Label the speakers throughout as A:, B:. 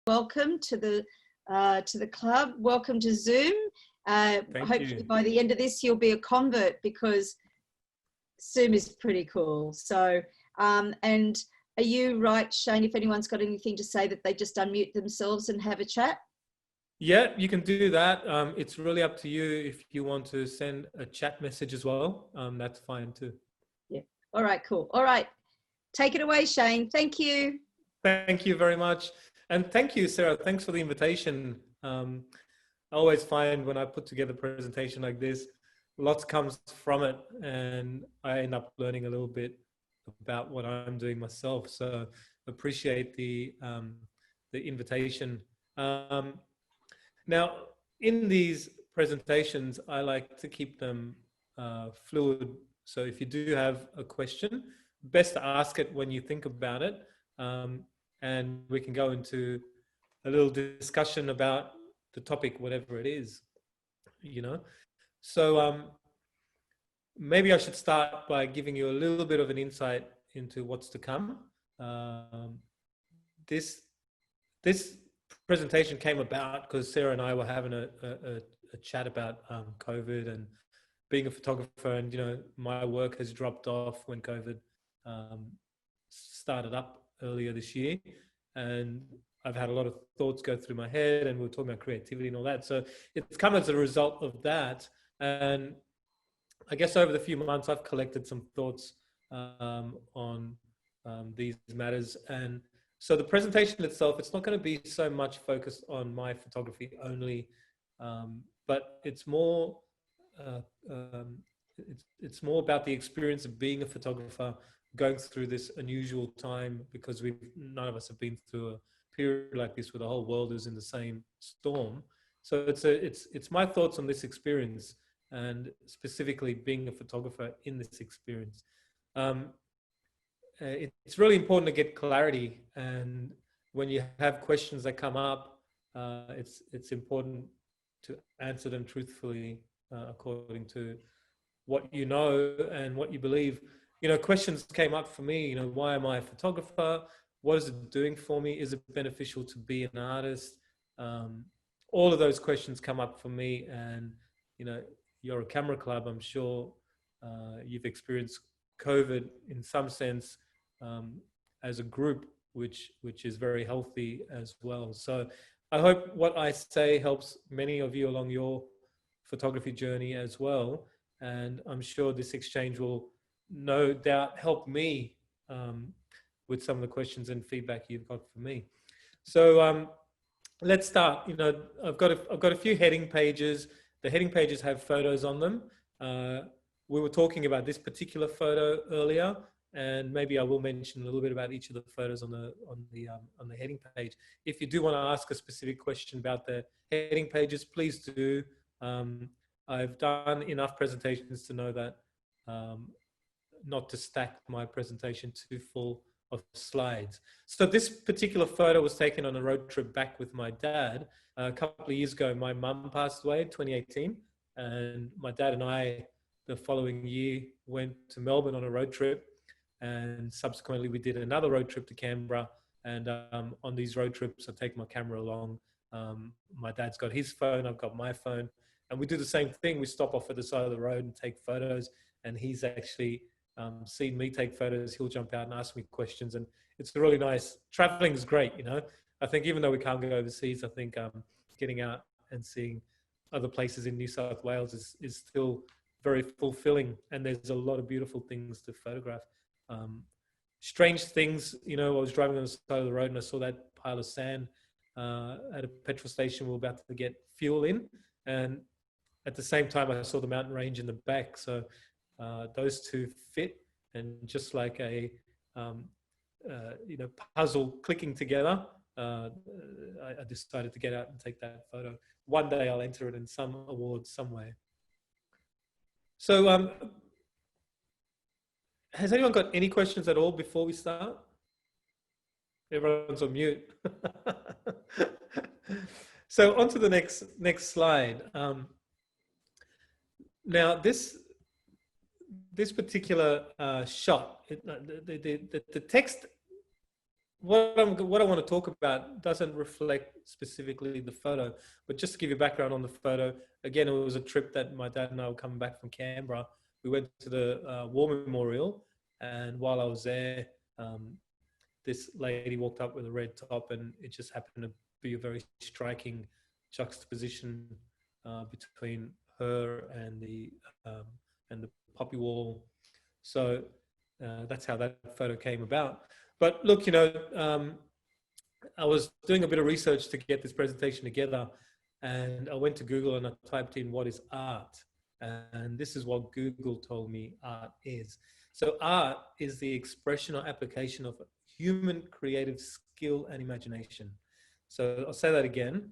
A: welcome to the club. Welcome to Zoom. Hopefully by the end of this, you'll be a convert because Zoom is pretty cool. So, and are you right, Shane, if anyone's got anything to say, that they just unmute themselves and have a chat?
B: Yeah, you can do that. It's really up to you. If you want to send a chat message as well, that's fine too.
A: Yeah. All right, cool. All right. Take it away, Shane. Thank you.
B: Thank you very much. And thank you, Sarah. Thanks for the invitation. I always find when I put together a presentation like this, lots comes from it, and I end up learning a little bit about what I'm doing myself. So appreciate the invitation. Now, in these presentations, I like to keep them fluid. So if you do have a question, best to ask it when you think about it. And we can go into a little discussion about the topic, whatever it is, you know. So maybe I should start by giving you a little bit of an insight into what's to come. This presentation came about because Sarah and I were having a chat about COVID and being a photographer, and you know, my work has dropped off when COVID started up earlier this year, and I've had a lot of thoughts go through my head, and we're talking about creativity and all that. So it's come as a result of that, and I guess over the few months I've collected some thoughts on these matters. And so the presentation itself, it's not going to be so much focused on my photography only, but it's more it's more about the experience of being a photographer, going through this unusual time, because none of us have been through a period like this where the whole world is in the same storm. So it's my thoughts on this experience, and specifically being a photographer in this experience. It's really important to get clarity, and when you have questions that come up, it's important to answer them truthfully according to what you know and what you believe. You know, questions came up for me, you know, why am I a photographer? What is it doing for me? Is it beneficial to be an artist? All of those questions come up for me, and, you know, you're a camera club, I'm sure you've experienced COVID in some sense as a group, which is very healthy as well. So I hope what I say helps many of you along your photography journey as well. And I'm sure this exchange will no doubt help me with some of the questions and feedback you've got for me. So let's start. You know, I've got a few heading pages. The heading pages have photos on them. We were talking about this particular photo earlier, and maybe I will mention a little bit about each of the photos on the heading page. If you do want to ask a specific question about the heading pages, please do. I've done enough presentations to know that not to stack my presentation too full of slides. So this particular photo was taken on a road trip back with my dad. A couple of years ago, my mum passed away in 2018, and my dad and I, the following year, went to Melbourne on a road trip, and subsequently we did another road trip to Canberra. And on these road trips, I take my camera along. My dad's got his phone, I've got my phone, and we do the same thing. We stop off at the side of the road and take photos, and he's actually seen me take photos. He'll jump out and ask me questions, and it's really nice. Traveling is great, you know. I think even though we can't go overseas, I think getting out and seeing other places in New South Wales is still very fulfilling, and there's a lot of beautiful things to photograph. Strange things, you know, I was driving on the side of the road and I saw that pile of sand at a petrol station. We were about to get fuel in, and at the same time I saw the mountain range in the back. So those two fit, and just like a you know, puzzle clicking together, I decided to get out and take that photo. One day I'll enter it in some award somewhere. So has anyone got any questions at all before we start? Everyone's on mute. So on to the next slide. Now this particular shot, the text what I want to talk about doesn't reflect specifically the photo, but just to give you background on the photo, again, it was a trip that my dad and I were coming back from Canberra. We went to the War Memorial, and while I was there, this lady walked up with a red top, and it just happened to be a very striking juxtaposition between her and the poppy wall. So that's how that photo came about. But look, I was doing a bit of research to get this presentation together, and I went to Google and I typed in what is art, and this is what Google told me art is. So art is the expression or application of human creative skill and imagination. So I'll say that again.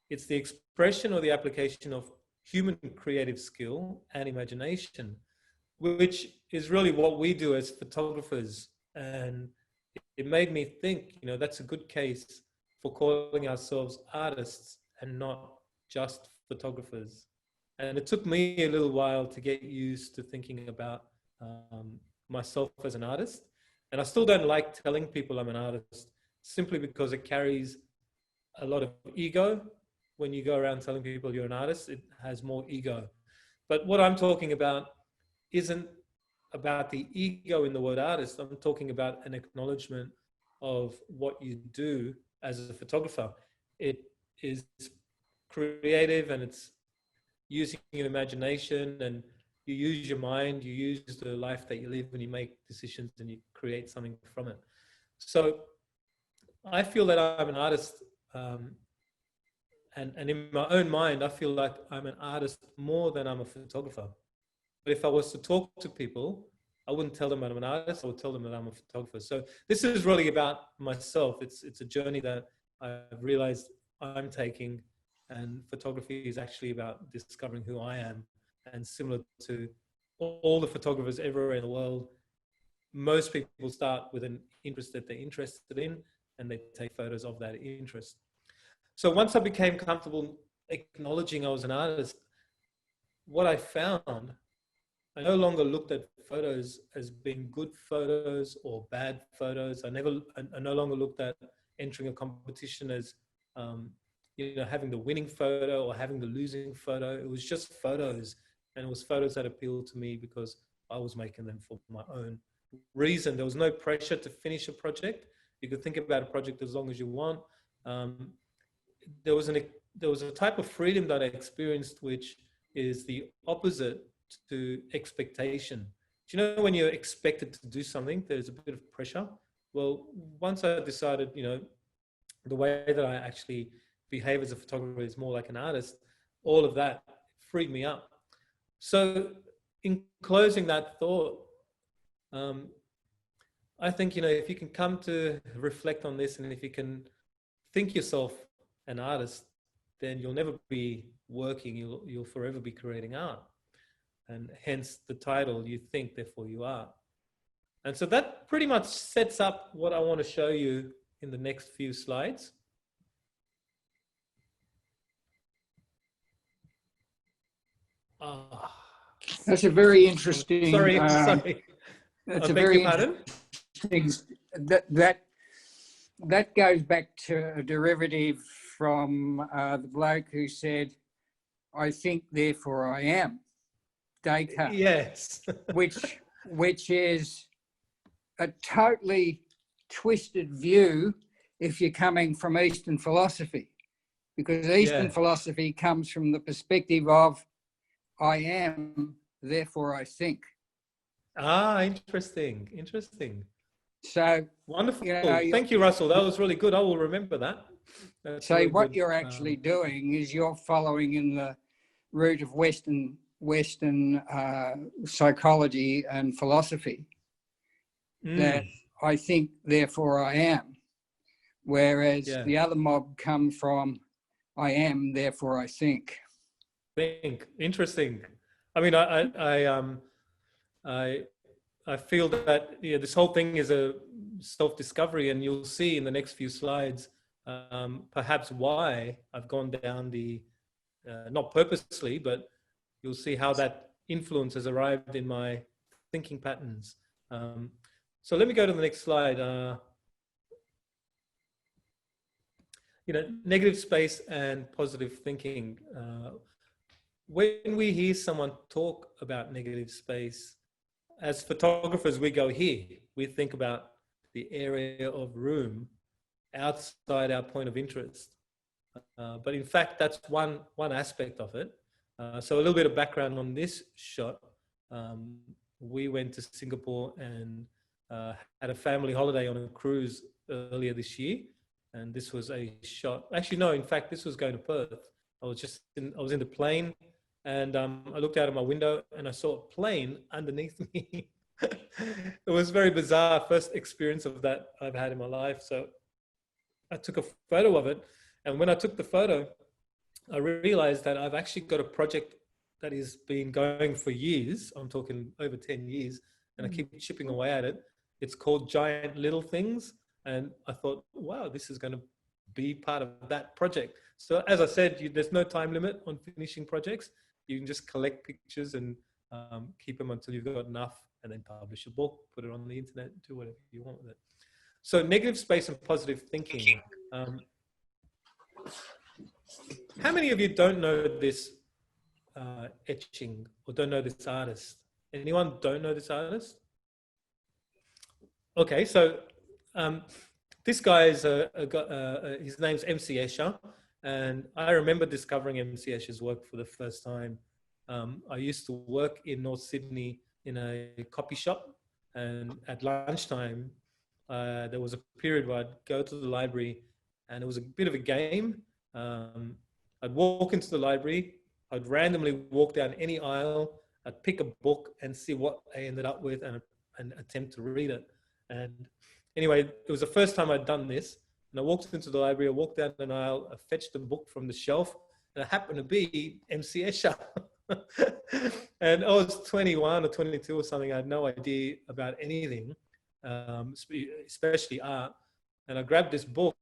B: It's the expression or the application of human creative skill and imagination, which is really what we do as photographers. And it made me think, that's a good case for calling ourselves artists and not just photographers. And it took me a little while to get used to thinking about myself as an artist. And I still don't like telling people I'm an artist, simply because it carries a lot of ego. When you go around telling people you're an artist, it has more ego. But what I'm talking about isn't about the ego in the word artist. I'm talking about an acknowledgement of what you do as a photographer. It is creative, and it's using your imagination, and you use your mind, you use the life that you live, and you make decisions and you create something from it. So I feel that I'm an artist, and in my own mind, I feel like I'm an artist more than I'm a photographer. But if I was to talk to people, I wouldn't tell them I'm an artist. I would tell them that I'm a photographer. So this is really about myself. It's a journey that I've realized I'm taking, and photography is actually about discovering who I am. And similar to all the photographers everywhere in the world, most people start with an interest that they're interested in, and they take photos of that interest. So once I became comfortable acknowledging I was an artist, what I found, I no longer looked at photos as being good photos or bad photos. I no longer looked at entering a competition as, having the winning photo or having the losing photo. It was just photos, and it was photos that appealed to me because I was making them for my own reason. There was no pressure to finish a project. You could think about a project as long as you want. There was a type of freedom that I experienced, which is the opposite to expectation. Do you know when you're expected to do something, there's a bit of pressure? Well, once I decided, the way that I actually behave as a photographer is more like an artist, all of that freed me up. So in closing that thought, I think, if you can come to reflect on this, and if you can think yourself an artist, then you'll never be working, you'll forever be creating art. And hence the title, You Think, Therefore You Are. And so that pretty much sets up what I want to show you in the next few slides.
C: That's a very interesting.
B: Sorry.
C: That's a very interesting. That goes back to a derivative from the bloke who said, "I think, therefore I am." Descartes.
B: Yes.
C: which is a totally twisted view if you're coming from Eastern philosophy, because Eastern philosophy comes from the perspective of I am, therefore I think.
B: Interesting.
C: So
B: wonderful. Thank you, Russell. That was really good. I will remember that.
C: That's so really what good. You're actually doing is you're following in the route of Western psychology and philosophy. That I think, therefore I am. Whereas the other mob come from I am, therefore I think.
B: Interesting. I mean, I feel that this whole thing is a self-discovery, and you'll see in the next few slides perhaps why I've gone down the not purposely, but you'll see how that influence has arrived in my thinking patterns. So let me go to the next slide. negative space and positive thinking. When we hear someone talk about negative space, as photographers, we go here. We think about the area of room outside our point of interest. But in fact, that's one aspect of it. So a little bit of background on this shot. We went to Singapore and had a family holiday on a cruise earlier this year. And this was a shot. Actually, no, in fact, this was going to Perth. I was in the plane, and I looked out of my window and I saw a plane underneath me. It was very bizarre. First experience of that I've had in my life. So I took a photo of it. And when I took the photo, I realized that I've actually got a project that has been going for years. I'm talking over 10 years, and I keep chipping away at it. It's called Giant Little Things. And I thought, wow, this is going to be part of that project. So as I said, there's no time limit on finishing projects. You can just collect pictures and keep them until you've got enough, and then publish a book, put it on the internet, do whatever you want with it. So negative space and positive thinking. How many of you don't know this etching or don't know this artist? Anyone don't know this artist? Okay, so this guy is his name's MC Escher, and I remember discovering MC Escher's work for the first time. I used to work in North Sydney in a copy shop, and at lunchtime there was a period where I'd go to the library, and it was a bit of a game. I'd walk into the library, I'd randomly walk down any aisle, I'd pick a book and see what I ended up with and attempt to read it. And anyway, it was the first time I'd done this. And I walked into the library, I walked down an aisle, I fetched a book from the shelf, and it happened to be MC Escher. And I was 21 or 22 or something. I had no idea about anything, especially art. And I grabbed this book,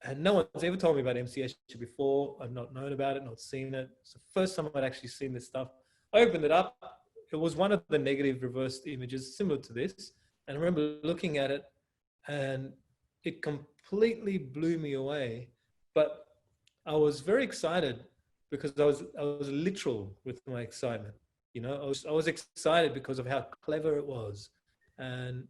B: and no one's ever told me about MC Escher before. I've not known about it, not seen it. It's the first time I'd actually seen this stuff. I opened it up. It was one of the negative reversed images similar to this. And I remember looking at it, and it completely blew me away. But I was very excited because I was literal with my excitement. I was excited because of how clever it was, and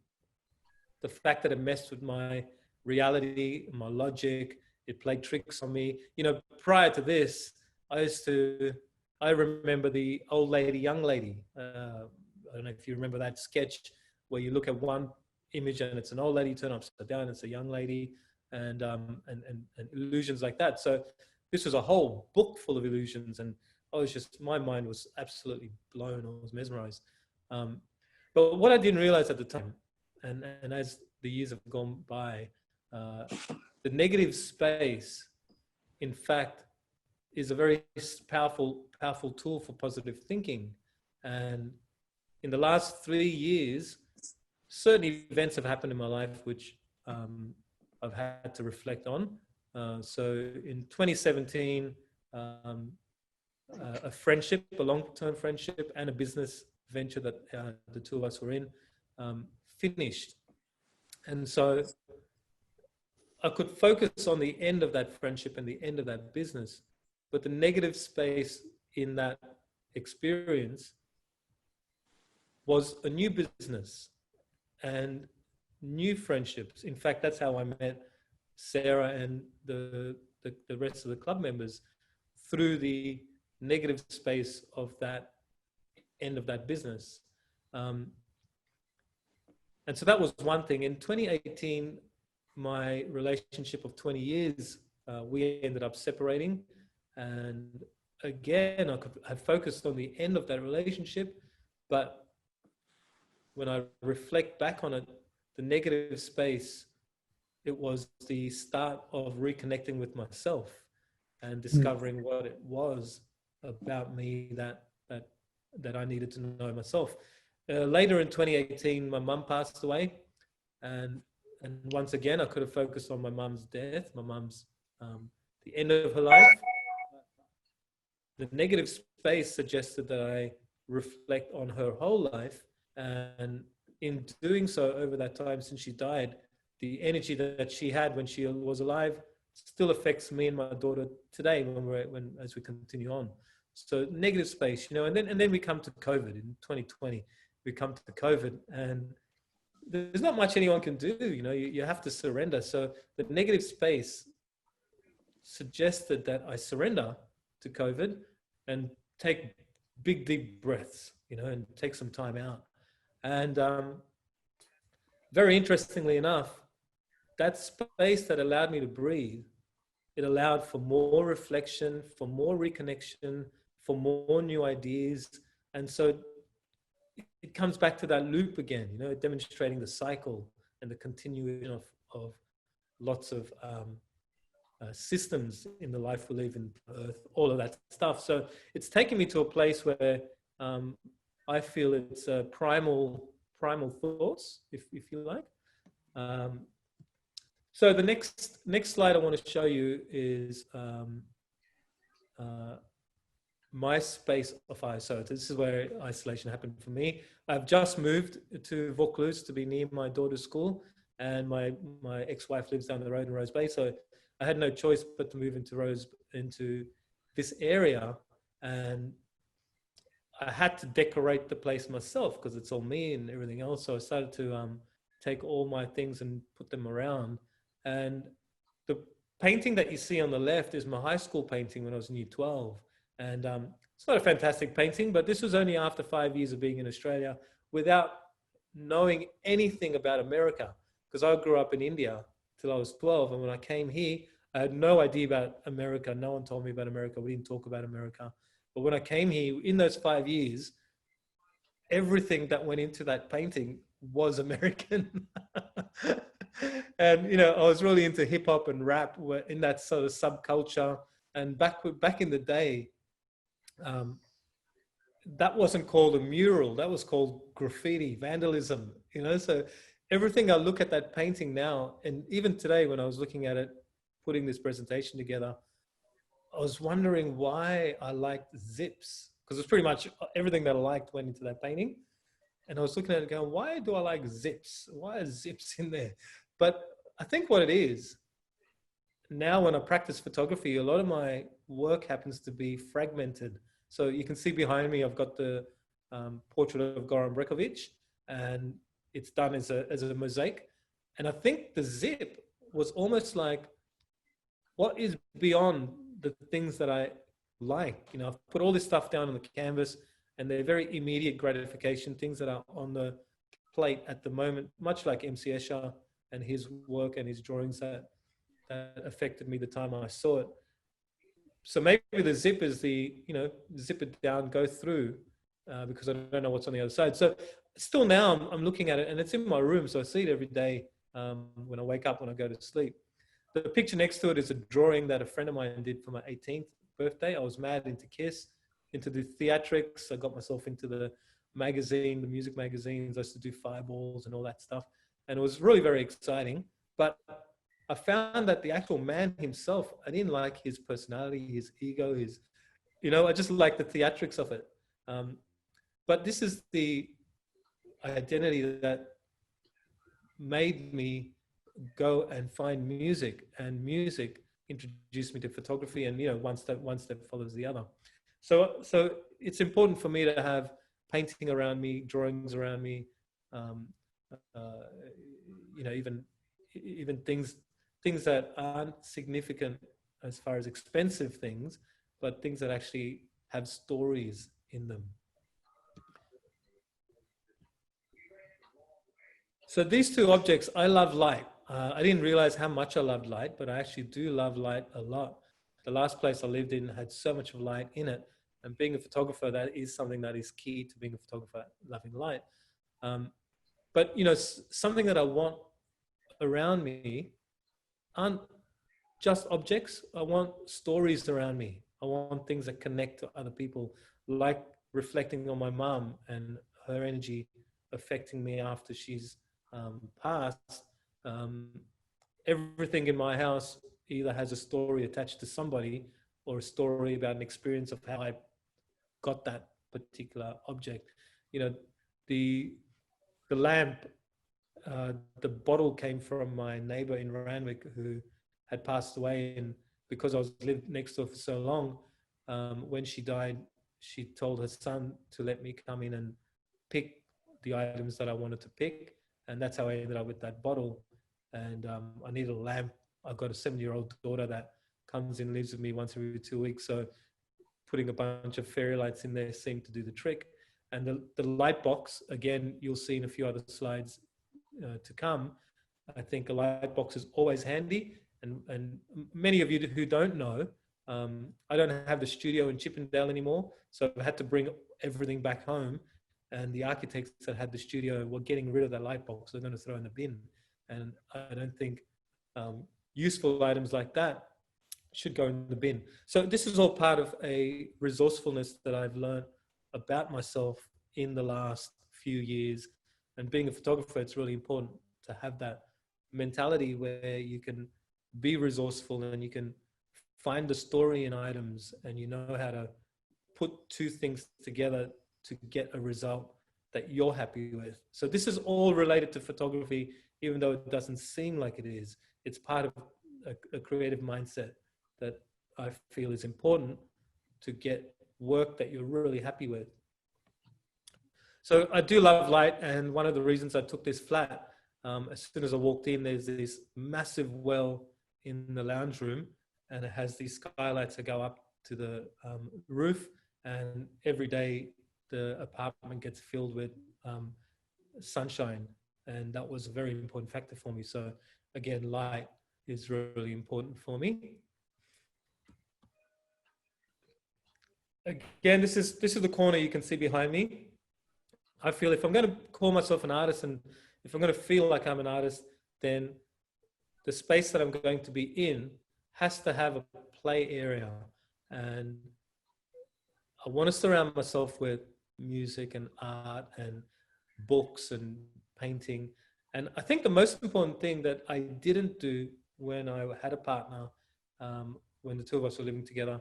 B: the fact that it messed with my reality, my logic. It played tricks on me. Prior to this, I remember the old lady, young lady. I don't know if you remember that sketch where you look at one image and it's an old lady, turn upside down, it's a young lady, and illusions like that. So this was a whole book full of illusions, and my mind was absolutely blown. I was mesmerized. But what I didn't realize at the time, and as the years have gone by, the negative space, in fact, is a very powerful tool for positive thinking. And in the last 3 years, certain events have happened in my life which I've had to reflect on. So in 2017, a friendship, a long-term friendship, and a business venture that the two of us were in finished. And so I could focus on the end of that friendship and the end of that business, but the negative space in that experience was a new business and new friendships. In fact, that's how I met Sarah and the rest of the club members, through the negative space of that end of that business. And so that was one thing. In 2018, my relationship of 20 years, we ended up separating. And again, I could have focused on the end of that relationship, but when I reflect back on it, the negative space, it was the start of reconnecting with myself and discovering what it was about me that I needed to know myself. Later in 2018, my mum passed away, and once again, I could have focused on my mum's death, my mum's the end of her life. The negative space suggested that I reflect on her whole life, and in doing so over that time since she died, the energy that she had when she was alive still affects me and my daughter today as we continue on. So negative space, you know, and then we come to COVID in 2020. We come to COVID, and there's not much anyone can do. You know, you have to surrender. So the negative space suggested that I surrender to COVID and take big, deep breaths, you know, and take some time out. And very interestingly enough, that space that allowed me to breathe, it allowed for more reflection, for more reconnection, for more new ideas. And so it comes back to that loop again, you know, demonstrating the cycle and the continuation of lots of systems in the life we live in Earth, all of that stuff. So it's taken me to a place where I feel it's primal thoughts, if you like. So the next slide I want to show you is my space of isolation. This is where isolation happened for me. I've just moved to Vaucluse to be near my daughter's school, and my ex-wife lives down the road in Rose Bay, so I had no choice but to move into this area, and I had to decorate the place myself because it's all me and everything else. So I started to take all my things and put them around. And the painting that you see on the left is my high school painting when I was in year 12. And it's not a fantastic painting, but this was only after 5 years of being in Australia without knowing anything about America, because I grew up in India till I was 12. And when I came here, I had no idea about America. No one told me about America. We didn't talk about America. But when I came here, in those 5 years, everything that went into that painting was American. And, you know, I was really into hip hop and rap in that sort of subculture. And back in the day, that wasn't called a mural. That was called graffiti, vandalism, you know. So everything I look at that painting now, and even today when I was looking at it, putting this presentation together, I was wondering why I liked zips, because it's pretty much everything that I liked went into that painting. And I was looking at it going, why do I like zips? Why are zips in there? But I think what it is, now when I practice photography, a lot of my work happens to be fragmented. So you can see behind me, I've got the portrait of Goran Brekovic, and it's done as a mosaic. And I think the zip was almost like what is beyond the things that I like. You know, I've put all this stuff down on the canvas, and they're very immediate gratification, things that are on the plate at the moment, much like MC Escher and his work and his drawings that affected me the time I saw it. So maybe the zip is the, you know, zip it down, go through, because I don't know what's on the other side. So still now I'm looking at it, and it's in my room, so I see it every day when I wake up, when I go to sleep. The picture next to it is a drawing that a friend of mine did for my 18th birthday. I was mad into Kiss, into the theatrics. I got myself into the magazine, the music magazines. I used to do fireballs and all that stuff. And it was really very exciting. But I found that the actual man himself, I didn't like his personality, his ego, his, you know, I just liked the theatrics of it. But this is the identity that made me go and find music, and music introduced me to photography, and, you know, one step follows the other. So it's important for me to have painting around me, drawings around me, you know, even things that aren't significant as far as expensive things, but things that actually have stories in them. So these two objects, I love light. I didn't realize how much I loved light, but I actually do love light a lot. The last place I lived in had so much of light in it. And being a photographer, that is something that is key to being a photographer, loving light. But, you know, something that I want around me aren't just objects. I want stories around me. I want things that connect to other people, like reflecting on my mum and her energy affecting me after she's passed. Everything in my house either has a story attached to somebody, or a story about an experience of how I got that particular object. You know, the lamp, the bottle came from my neighbor in Randwick, who had passed away, and because I was lived next to her for so long, when she died, she told her son to let me come in and pick the items that I wanted to pick, and that's how I ended up with that bottle. And I needed a lamp. I've got a 7-year-old daughter that comes in, lives with me once every 2 weeks, so putting a bunch of fairy lights in there seemed to do the trick. And the light box, again, you'll see in a few other slides to come. I think a light box is always handy. And many of you who don't know, I don't have the studio in Chippendale anymore, so I had to bring everything back home. And the architects that had the studio were getting rid of that light box. They're going to throw in the bin. And I don't think useful items like that should go in the bin. So this is all part of a resourcefulness that I've learned about myself in the last few years. And being a photographer, it's really important to have that mentality where you can be resourceful and you can find the story in items, and you know how to put two things together to get a result that you're happy with. So this is all related to photography, even though it doesn't seem like it is. It's part of a creative mindset that I feel is important to get work that you're really happy with. So I do love light, and one of the reasons I took this flat, as soon as I walked in, there's this massive well in the lounge room, and it has these skylights that go up to the roof, and every day the apartment gets filled with sunshine, and that was a very important factor for me. So again, light is really important for me. Again, this is the corner you can see behind me. I feel if I'm going to call myself an artist, and if I'm going to feel like I'm an artist, then the space that I'm going to be in has to have a play area. And I want to surround myself with music and art and books and painting. And I think the most important thing that I didn't do when I had a partner, when the two of us were living together,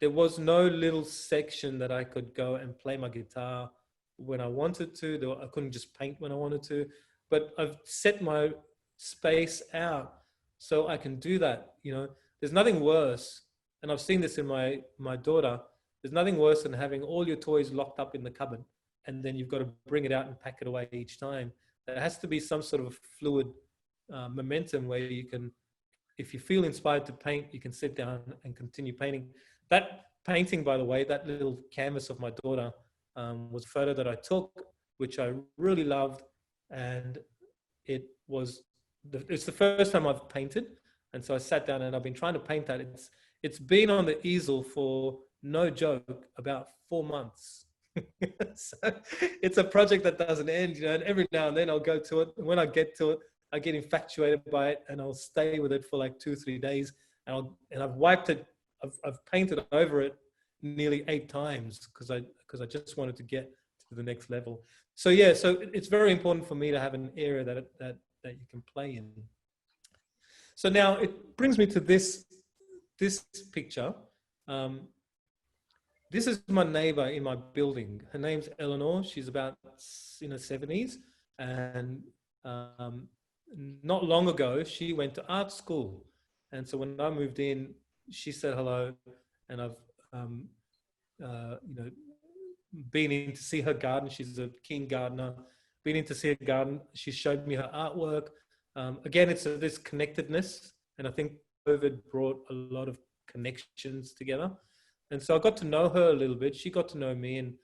B: there was no little section that I could go and play my guitar when I wanted to. I couldn't just paint when I wanted to, but I've set my space out so I can do that. You know, there's nothing worse, and I've seen this in my daughter, there's nothing worse than having all your toys locked up in the cupboard, and then you've got to bring it out and pack it away each time. There has to be some sort of fluid momentum where you can, if you feel inspired to paint, you can sit down and continue painting. That painting, by the way, that little canvas of my daughter was a photo that I took, which I really loved. And it's the first time I've painted. And so I sat down and I've been trying to paint that. It's been on the easel for, no joke, about 4 months. So it's a project that doesn't end, you know, and every now and then I'll go to it. And when I get to it, I get infatuated by it, and I'll stay with it for like 2-3 days. And I've wiped it. I've painted over it nearly 8 times because I just wanted to get to the next level. So yeah, so it's very important for me to have an area that you can play in. So now it brings me to this picture. This is my neighbor in my building. Her name's Eleanor. She's about in her 70s, and not long ago she went to art school. And so when I moved in, she said hello, and I've you know, been in to see her garden. She's a keen gardener. Been in to see her garden. She showed me her artwork. Again, it's this connectedness, and I think COVID brought a lot of connections together. And so I got to know her a little bit. She got to know me, and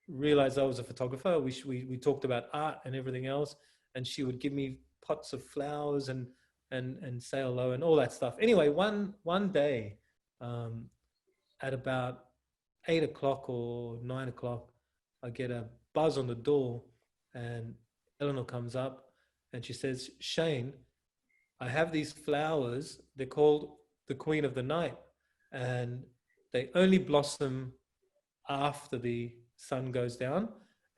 B: realized I was a photographer. We talked about art and everything else, and she would give me pots of flowers and say hello and all that stuff. Anyway, one day, at about 8 o'clock or 9 o'clock, I get a buzz on the door, and Eleanor comes up and she says, "Shane, I have these flowers. They're called the Queen of the Night, and they only blossom after the sun goes down.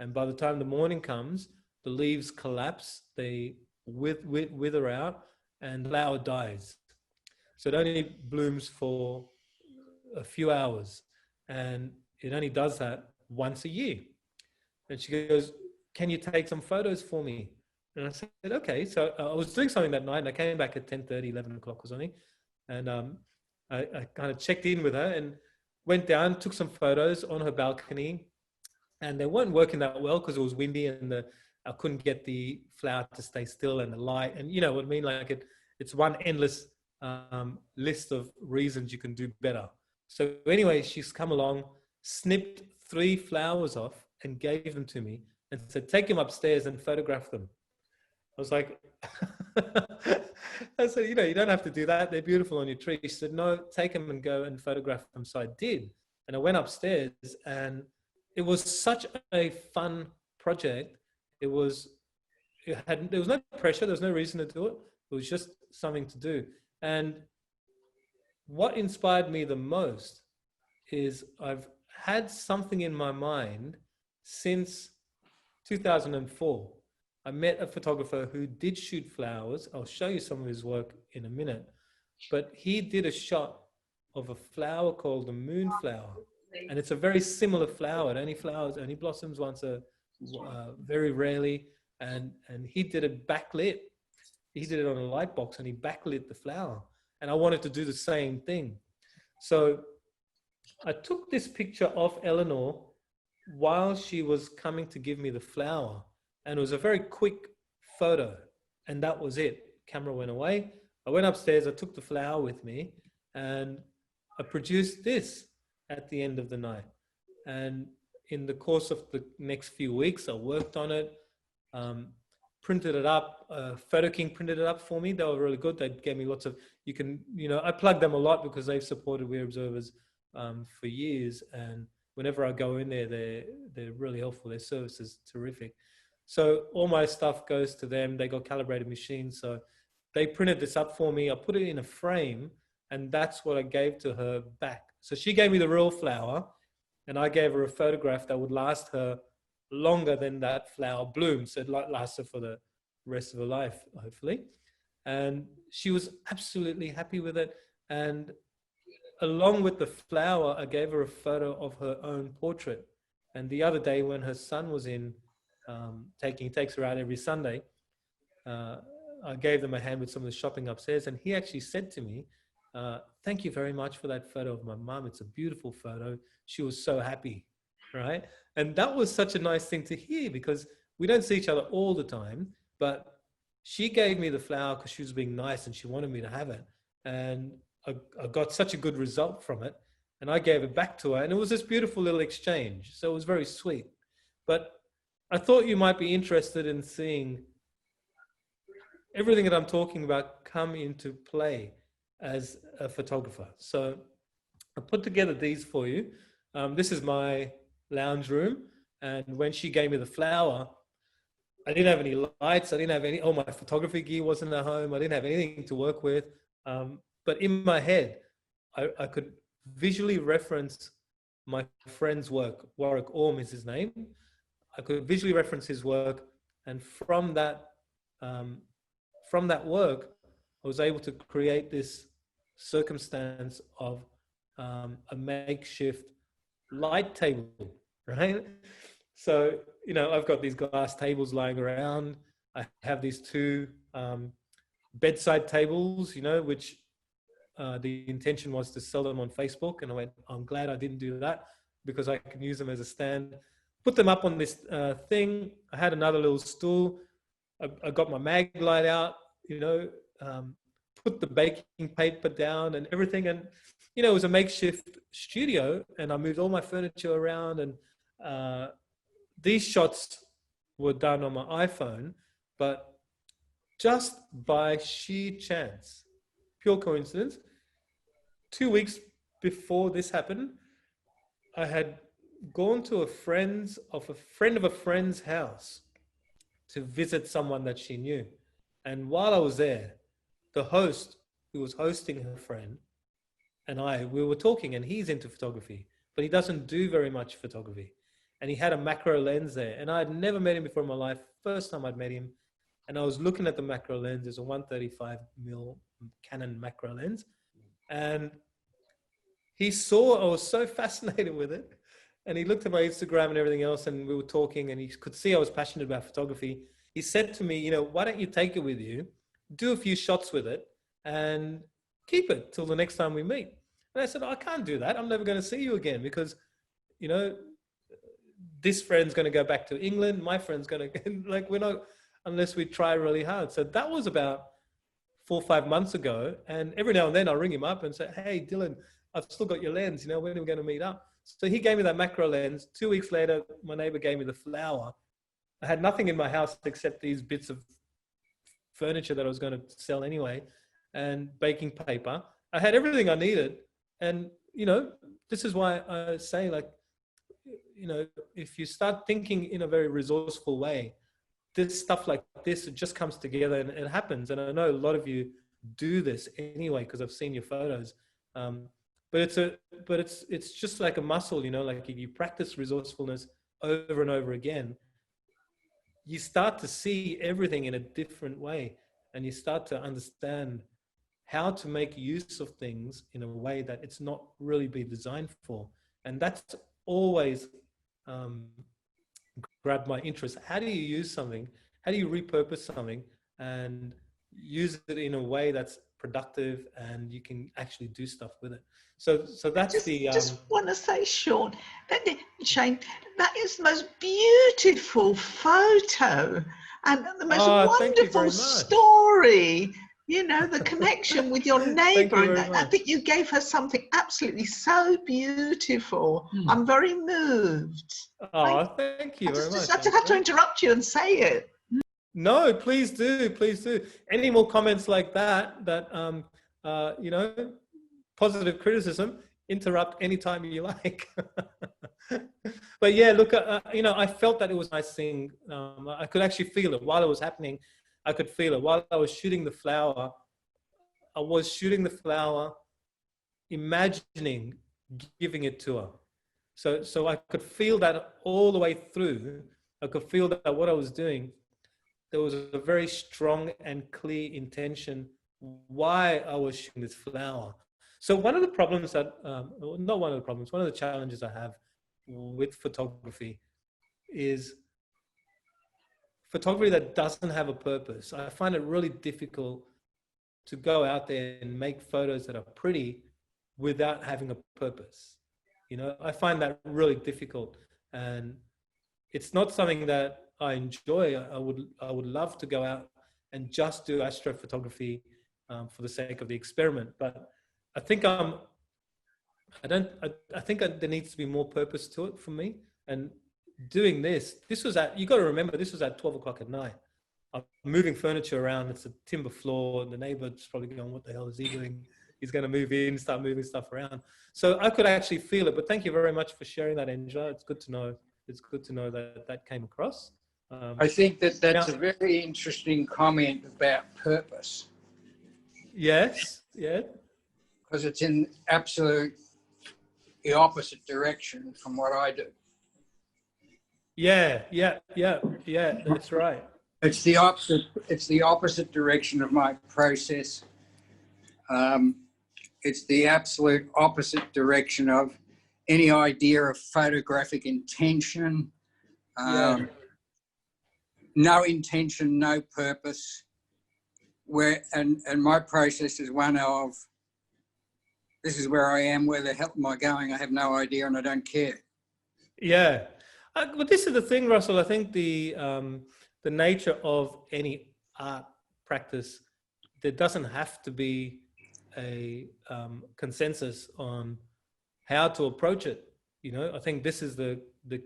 B: And by the time the morning comes, the leaves collapse, they wither out, and the flower dies. So it only blooms for a few hours, and it only does that once a year." And she goes, "Can you take some photos for me?" And I said, okay. So I was doing something that night, and I came back at 10:30, 11 o'clock or something. And I kind of checked in with her and went down, took some photos on her balcony. And they weren't working that well because it was windy, and I couldn't get the flower to stay still, and the light. And you know what I mean? Like it's one endless list of reasons you can do better. So anyway, she's come along, snipped 3 flowers off and gave them to me and said, take them upstairs and photograph them. I was like, I said, you know, you don't have to do that. They're beautiful on your tree. She said, no, take them and go and photograph them. So I did. And I went upstairs, and it was such a fun project. There was no pressure. There was no reason to do it. It was just something to do. And what inspired me the most is I've had something in my mind since 2004. I met a photographer who did shoot flowers. I'll show you some of his work in a minute. But he did a shot of a flower called the moonflower. And it's a very similar flower. It only flowers, only blossoms once very rarely. And he did it backlit. He did it on a light box, and he backlit the flower. And I wanted to do the same thing. So I took this picture of Eleanor while she was coming to give me the flower. And it was a very quick photo. And that was it. Camera went away. I went upstairs. I took the flower with me, and I produced this at the end of the night. And in the course of the next few weeks, I worked on it, printed it up. Photo King printed it up for me. They were really good. They gave me lots of, I plug them a lot because they've supported We Observers for years. And whenever I go in there, they're really helpful. Their service is terrific. So all my stuff goes to them. They got calibrated machines. So they printed this up for me. I put it in a frame, and that's what I gave to her back. So she gave me the real flower, and I gave her a photograph that would last her longer than that flower bloomed. So it lasted for the rest of her life, hopefully. And she was absolutely happy with it. And along with the flower, I gave her a photo of her own portrait. And the other day when her son was in, takes her out every Sunday, I gave them a hand with some of the shopping upstairs, and he actually said to me, thank you very much for that photo of my mum. It's a beautiful photo. She was so happy, right? And that was such a nice thing to hear, because we don't see each other all the time, but she gave me the flower because she was being nice and she wanted me to have it. And I got such a good result from it, and I gave it back to her, and it was this beautiful little exchange. So it was very sweet. But I thought you might be interested in seeing everything that I'm talking about come into play as a photographer. So I put together these for you. This is my lounge room. And when she gave me the flower, I didn't have any lights. I didn't have all my photography gear wasn't at home. I didn't have anything to work with. But in my head, I could visually reference my friend's work. Warwick Orm is his name. I could visually reference his work. And from that work, I was able to create this circumstance of a makeshift light table, right? So, I've got these glass tables lying around. I have these 2 bedside tables, which the intention was to sell them on Facebook. And I went, I'm glad I didn't do that, because I can use them as a stand. Put them up on this thing. I had another little stool. I got my mag light out, put the baking paper down and everything. And, it was a makeshift studio, and I moved all my furniture around. And these shots were done on my iPhone, but just by sheer chance, pure coincidence, 2 weeks before this happened, I had gone to a friend of a friend's house to visit someone that she knew. And while I was there, the host who was hosting her friend and we were talking, and he's into photography, but he doesn't do very much photography. And he had a macro lens there, and I had never met him before in my life. First time I'd met him, and I was looking at the macro lens. It's a 135mm Canon macro lens. And he saw, I was so fascinated with it. And he looked at my Instagram and everything else, and we were talking, and he could see I was passionate about photography. he said to me, you know, why don't you take it with you, do a few shots with it, and keep it till the next time we meet. And I said, I can't do that. I'm never going to see you again because, you know, this friend's going to go back to England. My friend's going to, like, we're not, unless we try really hard. So that was about 4 or 5 months ago. And every now and then I'll ring him up and say, hey, Dylan, I've still got your lens. You know, when are we going to meet up? So he gave me that macro lens. 2 weeks later, my neighbor gave me the flower. I had nothing in my house except these bits of furniture that I was going to sell anyway, and baking paper. I had everything I needed. And, you know, this is why I say, like, you know, if you start thinking in a very resourceful way, this stuff like this, it just comes together and it happens. And I know a lot of you do this anyway, because I've seen your photos. But it's just like a muscle, you know, like if you practice resourcefulness over and over again, you start to see everything in a different way, and you start to understand how to make use of things in a way that it's not really been designed for. And that's always grabbed my interest. How do you use something? How do you repurpose something and use it in a way that's productive and you can actually do stuff with it? So that's
D: just want to say, Shane, that is the most beautiful photo and the most wonderful story. You know, the connection with your neighbour. And I think you gave her something absolutely so beautiful. I'm very moved.
B: Oh, thank you very much.
D: I just have to interrupt you and say it.
B: No, please do. Please do. Any more comments like that, you know, positive criticism, interrupt anytime you like. But yeah, look, you know, I felt that it was a nice thing. I could actually feel it while it was happening. I could feel it while I was shooting the flower. I was shooting the flower, imagining giving it to her. So I could feel that all the way through. I could feel that what I was doing, there was a very strong and clear intention why I was shooting this flower. So one of the problems that, not one of the problems, one of the challenges I have with photography is photography that doesn't have a purpose. I find it really difficult to go out there and make photos that are pretty without having a purpose. You know, I find that really difficult, and it's not something that I enjoy. I would love to go out and just do astrophotography for the sake of the experiment, but I think I think there needs to be more purpose to it for me. And doing this was at, you got to remember, this was at 12 o'clock at night. I'm moving furniture around. It's a timber floor, and the neighbor's probably going, what the hell is he doing? He's going to move in, start moving stuff around. So I could actually feel it. But thank you very much for sharing that, Angela. It's good to know. It's good to know that that came across.
C: I think that's a very interesting comment about purpose.
B: Yes, yeah.
C: Because it's in absolute the opposite direction from what I do.
B: Yeah, that's right.
C: It's the opposite direction of my process. It's the absolute opposite direction of any idea of photographic intention. No intention, no purpose. And my process is one of, this is where I am, where the hell am I going? I have no idea and I don't care.
B: Yeah. But this is the thing, Russell. I think the nature of any art practice, there doesn't have to be a consensus on how to approach it. You know, I think this is the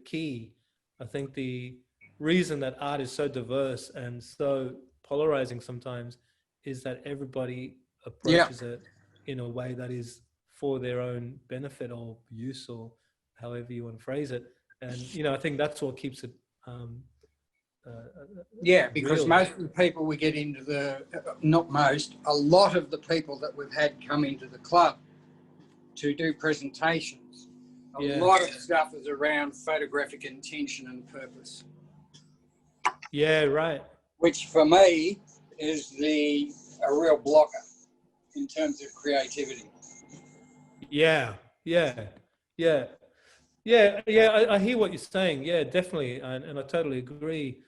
B: key. I think the reason that art is so diverse and so polarizing sometimes is that everybody approaches it in a way that is for their own benefit or use, or however you want to phrase it. And, you know, I think that's what keeps it
C: because
B: real.
C: most of the people we get into a lot of the people that we've had come into the club to do presentations, a lot of stuff is around photographic intention and purpose.
B: Yeah, right.
C: Which for me is a real blocker in terms of creativity.
B: Yeah. I hear what you're saying. Yeah, definitely. And I totally agree.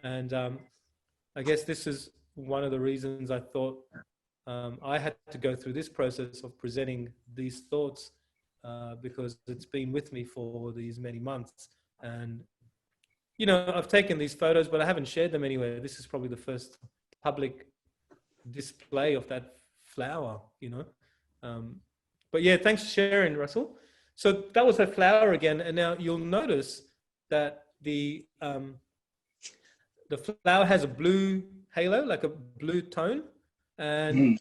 B: And I guess this is one of the reasons I thought I had to go through this process of presenting these thoughts, because it's been with me for these many months. And, you know, I've taken these photos, but I haven't shared them anywhere. This is probably the first public display of that flower, you know. But yeah, thanks for sharing, Russell. So that was a flower again. And now you'll notice that the flower has a blue halo, like a blue tone. And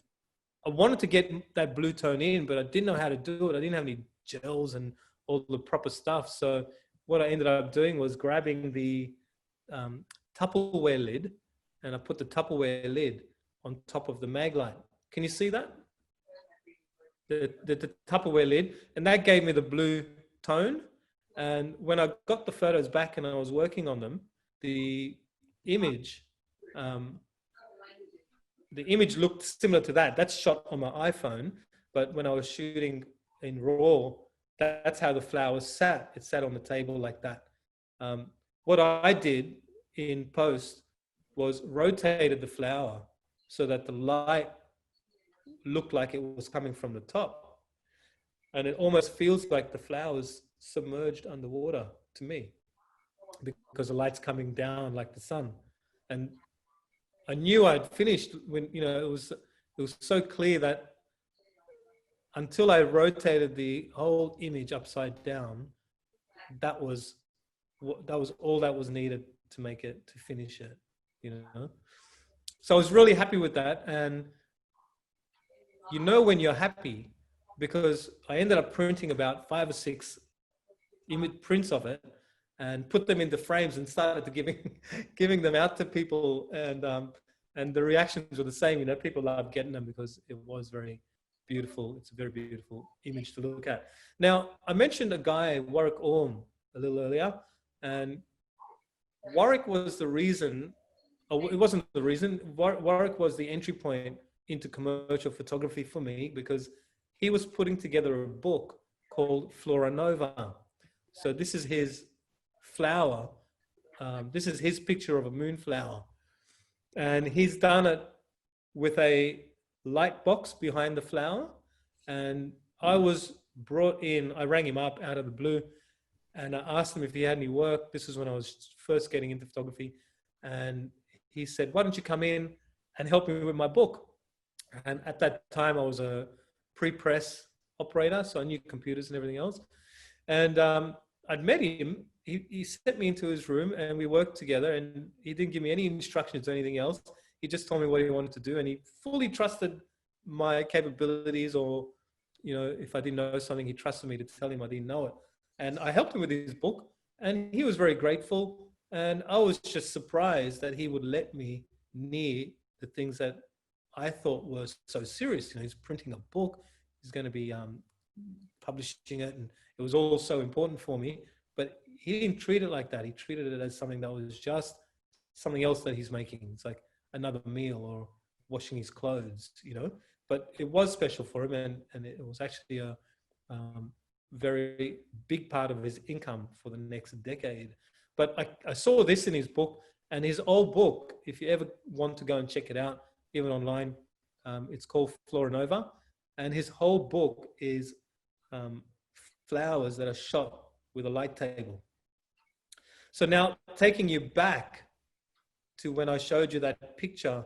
B: I wanted to get that blue tone in, but I didn't know how to do it. I didn't have any gels and all the proper stuff. So what I ended up doing was grabbing the Tupperware lid, and I put the Tupperware lid on top of the mag light. Can you see that? The Tupperware lid, and that gave me the blue tone. And when I got the photos back and I was working on them, the image looked similar to that. That's shot on my iPhone, but when I was shooting in RAW, that's how the flower sat. It sat on the table like that. What I did in post was rotated the flower so that the light looked like it was coming from the top. And it almost feels like the flower's submerged underwater to me, because the light's coming down like the sun. And I knew I'd finished when, you know, it was so clear that until I rotated the whole image upside down, that was all that was needed to make it, to finish it, you know. So I was really happy with that. And you know when you're happy, because I ended up printing about 5 or 6 image prints of it and put them into frames and started to giving them out to people, and the reactions were the same. You know, people loved getting them because it was very beautiful. It's a very beautiful image to look at. Now, I mentioned a guy, Warwick Orm, a little earlier, and Warwick was the reason. Oh, it wasn't the reason. Warwick was the entry point into commercial photography for me, because he was putting together a book called Flora Nova. So this is his flower. This is his picture of a moonflower. And he's done it with a light box behind the flower. And I was brought in, I rang him up out of the blue, and I asked him if he had any work. This is when I was first getting into photography. And he said, why don't you come in and help me with my book? And at that time, I was a pre-press operator, so I knew computers and everything else. And I'd met him. He sent me into his room and we worked together, and he didn't give me any instructions or anything else. He just told me what he wanted to do, and he fully trusted my capabilities, or, you know, if I didn't know something, he trusted me to tell him I didn't know it. And I helped him with his book, and he was very grateful. And I was just surprised that he would let me near the things that I thought were so serious. You know, he's printing a book, he's going to be publishing it, and it was all so important for me. But he didn't treat it like that. He treated it as something that was just something else that he's making. It's like another meal or washing his clothes, you know. But it was special for him, and it was actually a very big part of his income for the next decade. But I saw this in his book, and his old book, if you ever want to go and check it out, even online, it's called Flora Nova. And his whole book is flowers that are shot with a light table. So now, taking you back to when I showed you that picture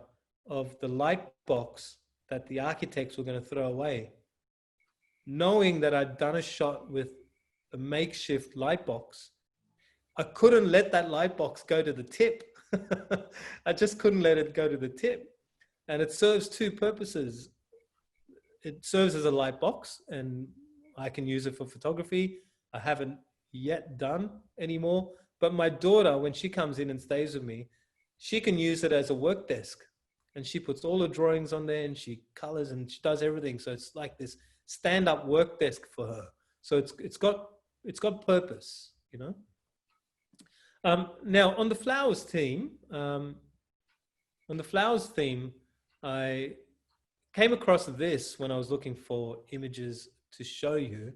B: of the light box that the architects were going to throw away, knowing that I'd done a shot with a makeshift light box, I couldn't let that light box go to the tip. I just couldn't let it go to the tip. And it serves two purposes. It serves as a light box, and I can use it for photography. I haven't yet done anymore, but my daughter, when she comes in and stays with me, she can use it as a work desk, and she puts all the drawings on there, and she colors, and she does everything. So it's like this stand-up work desk for her. So it's got purpose, you know. Now on the flowers theme, I came across this when I was looking for images to show you,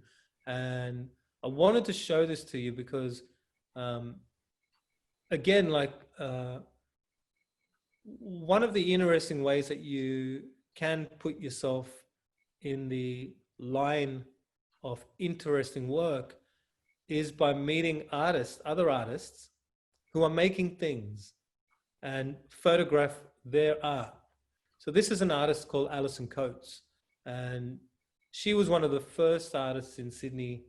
B: and I wanted to show this to you because, again, like one of the interesting ways that you can put yourself in the line of interesting work is by meeting artists, other artists who are making things, and photograph their art. So this is an artist called Alison Coates, and she was one of the first artists in Sydney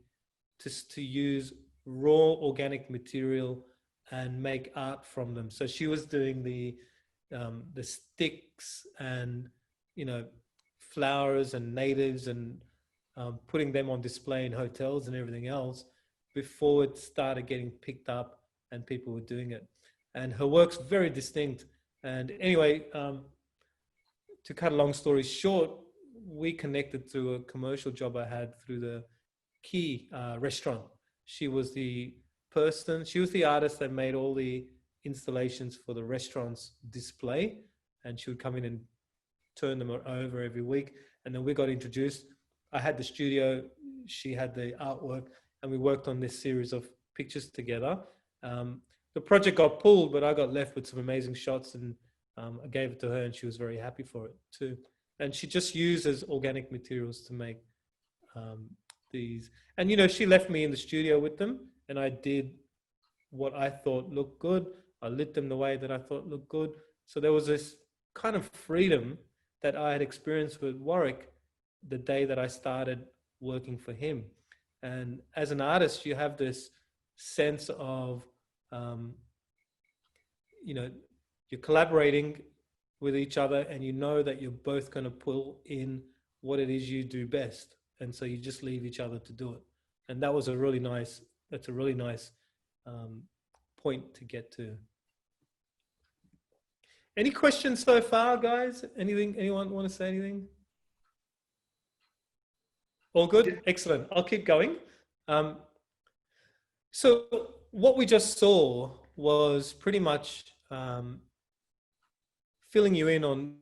B: to use raw organic material and make art from them. So she was doing the sticks and, you know, flowers and natives, and putting them on display in hotels and everything else before it started getting picked up and people were doing it. And her work's very distinct. And anyway, to cut a long story short, we connected through a commercial job I had through the Key restaurant. She was the artist that made all the installations for the restaurant's display, and she would come in and turn them over every week. And then we got introduced. I had the studio, she had the artwork, and we worked on this series of pictures together. The project got pulled, but I got left with some amazing shots, and I gave it to her, and she was very happy for it too. And she just uses organic materials to make these. And, you know, she left me in the studio with them, and I did what I thought looked good. I lit them the way that I thought looked good. So there was this kind of freedom that I had experienced with Warwick the day that I started working for him. And as an artist, you have this sense of, you know, you're collaborating with each other, and you know that you're both going to pull in what it is you do best. And so you just leave each other to do it. And that was a really nice point to get to. Any questions so far, guys? Anyone want to say anything? All good? Excellent. I'll keep going. So what we just saw was pretty much filling you in on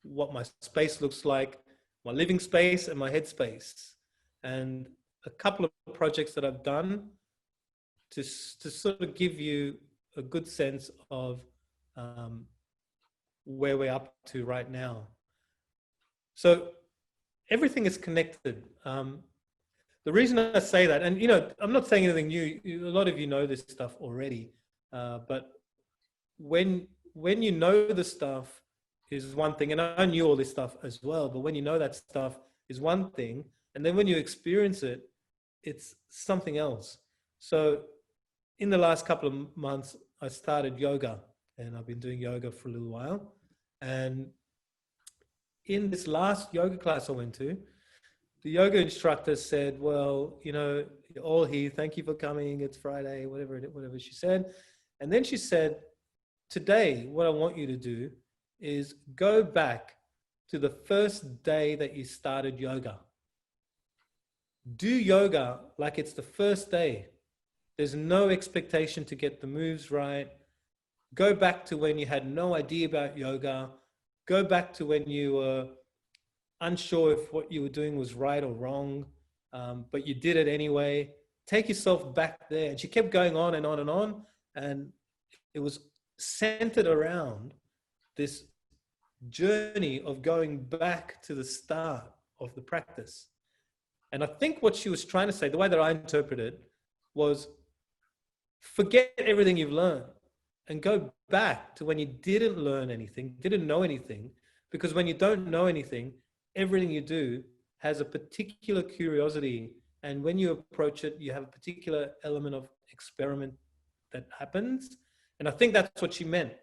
B: what my space looks like, my living space and my headspace, and a couple of projects that I've done to sort of give you a good sense of where we're up to right now. So everything is connected. The reason I say that, and, you know, I'm not saying anything new. A lot of you know this stuff already, but when you know the stuff is one thing, and I knew all this stuff as well, but when you know that stuff is one thing, and then when you experience it, it's something else. So in the last couple of months, I started yoga, and I've been doing yoga for a little while. And in this last yoga class I went to, the yoga instructor said, well, you know, you're all here. Thank you for coming. It's Friday, whatever she said. And then she said, today, what I want you to do is go back to the first day that you started yoga. Do yoga like it's the first day. There's no expectation to get the moves right. Go back to when you had no idea about yoga. Go back to when you were unsure if what you were doing was right or wrong, but you did it anyway. Take yourself back there. And she kept going on and on and on. And it was centered around this journey of going back to the start of the practice. And I think what she was trying to say, the way that I interpret it, was forget everything you've learned and go back to when you didn't learn anything, didn't know anything, because when you don't know anything, everything you do has a particular curiosity. And when you approach it, you have a particular element of experiment that happens. And I think that's what she meant.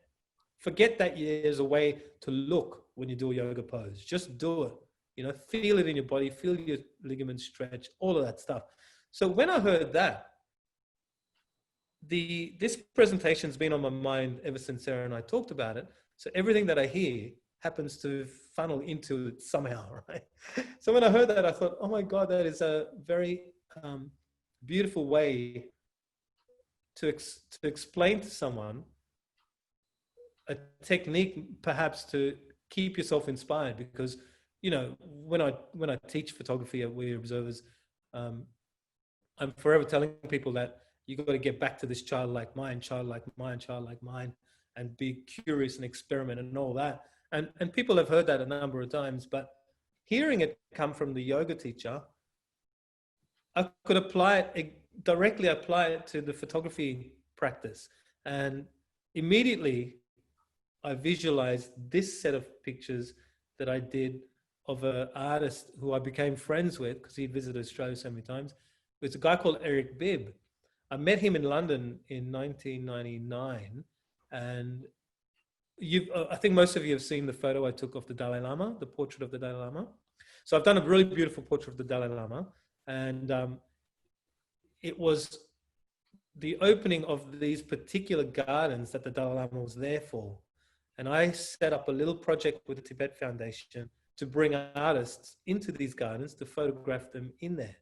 B: Forget that there's a way to look when you do a yoga pose. Just do it. You know, feel it in your body, feel your ligaments stretch, all of that stuff. So when I heard that, this presentation's been on my mind ever since Sarah and I talked about it. So everything that I hear happens to funnel into it somehow, right? So when I heard that, I thought, oh my God, that is a very beautiful way to explain to someone a technique, perhaps to keep yourself inspired. Because, you know, when I teach photography at We Observers, I'm forever telling people that you got to get back to this childlike mind, childlike mind, childlike mind. and be curious and experiment and all that. And people have heard that a number of times, but hearing it come from the yoga teacher, I could directly apply it to the photography practice. And immediately I visualized this set of pictures that I did of an artist who I became friends with because he visited Australia so many times. It's a guy called Eric Bibb. I met him in London in 1999, and I think most of you have seen the photo I took of the Dalai Lama, the portrait of the Dalai Lama. So I've done a really beautiful portrait of the Dalai Lama, and it was the opening of these particular gardens that the Dalai Lama was there for. And I set up a little project with the Tibet Foundation to bring artists into these gardens to photograph them in there.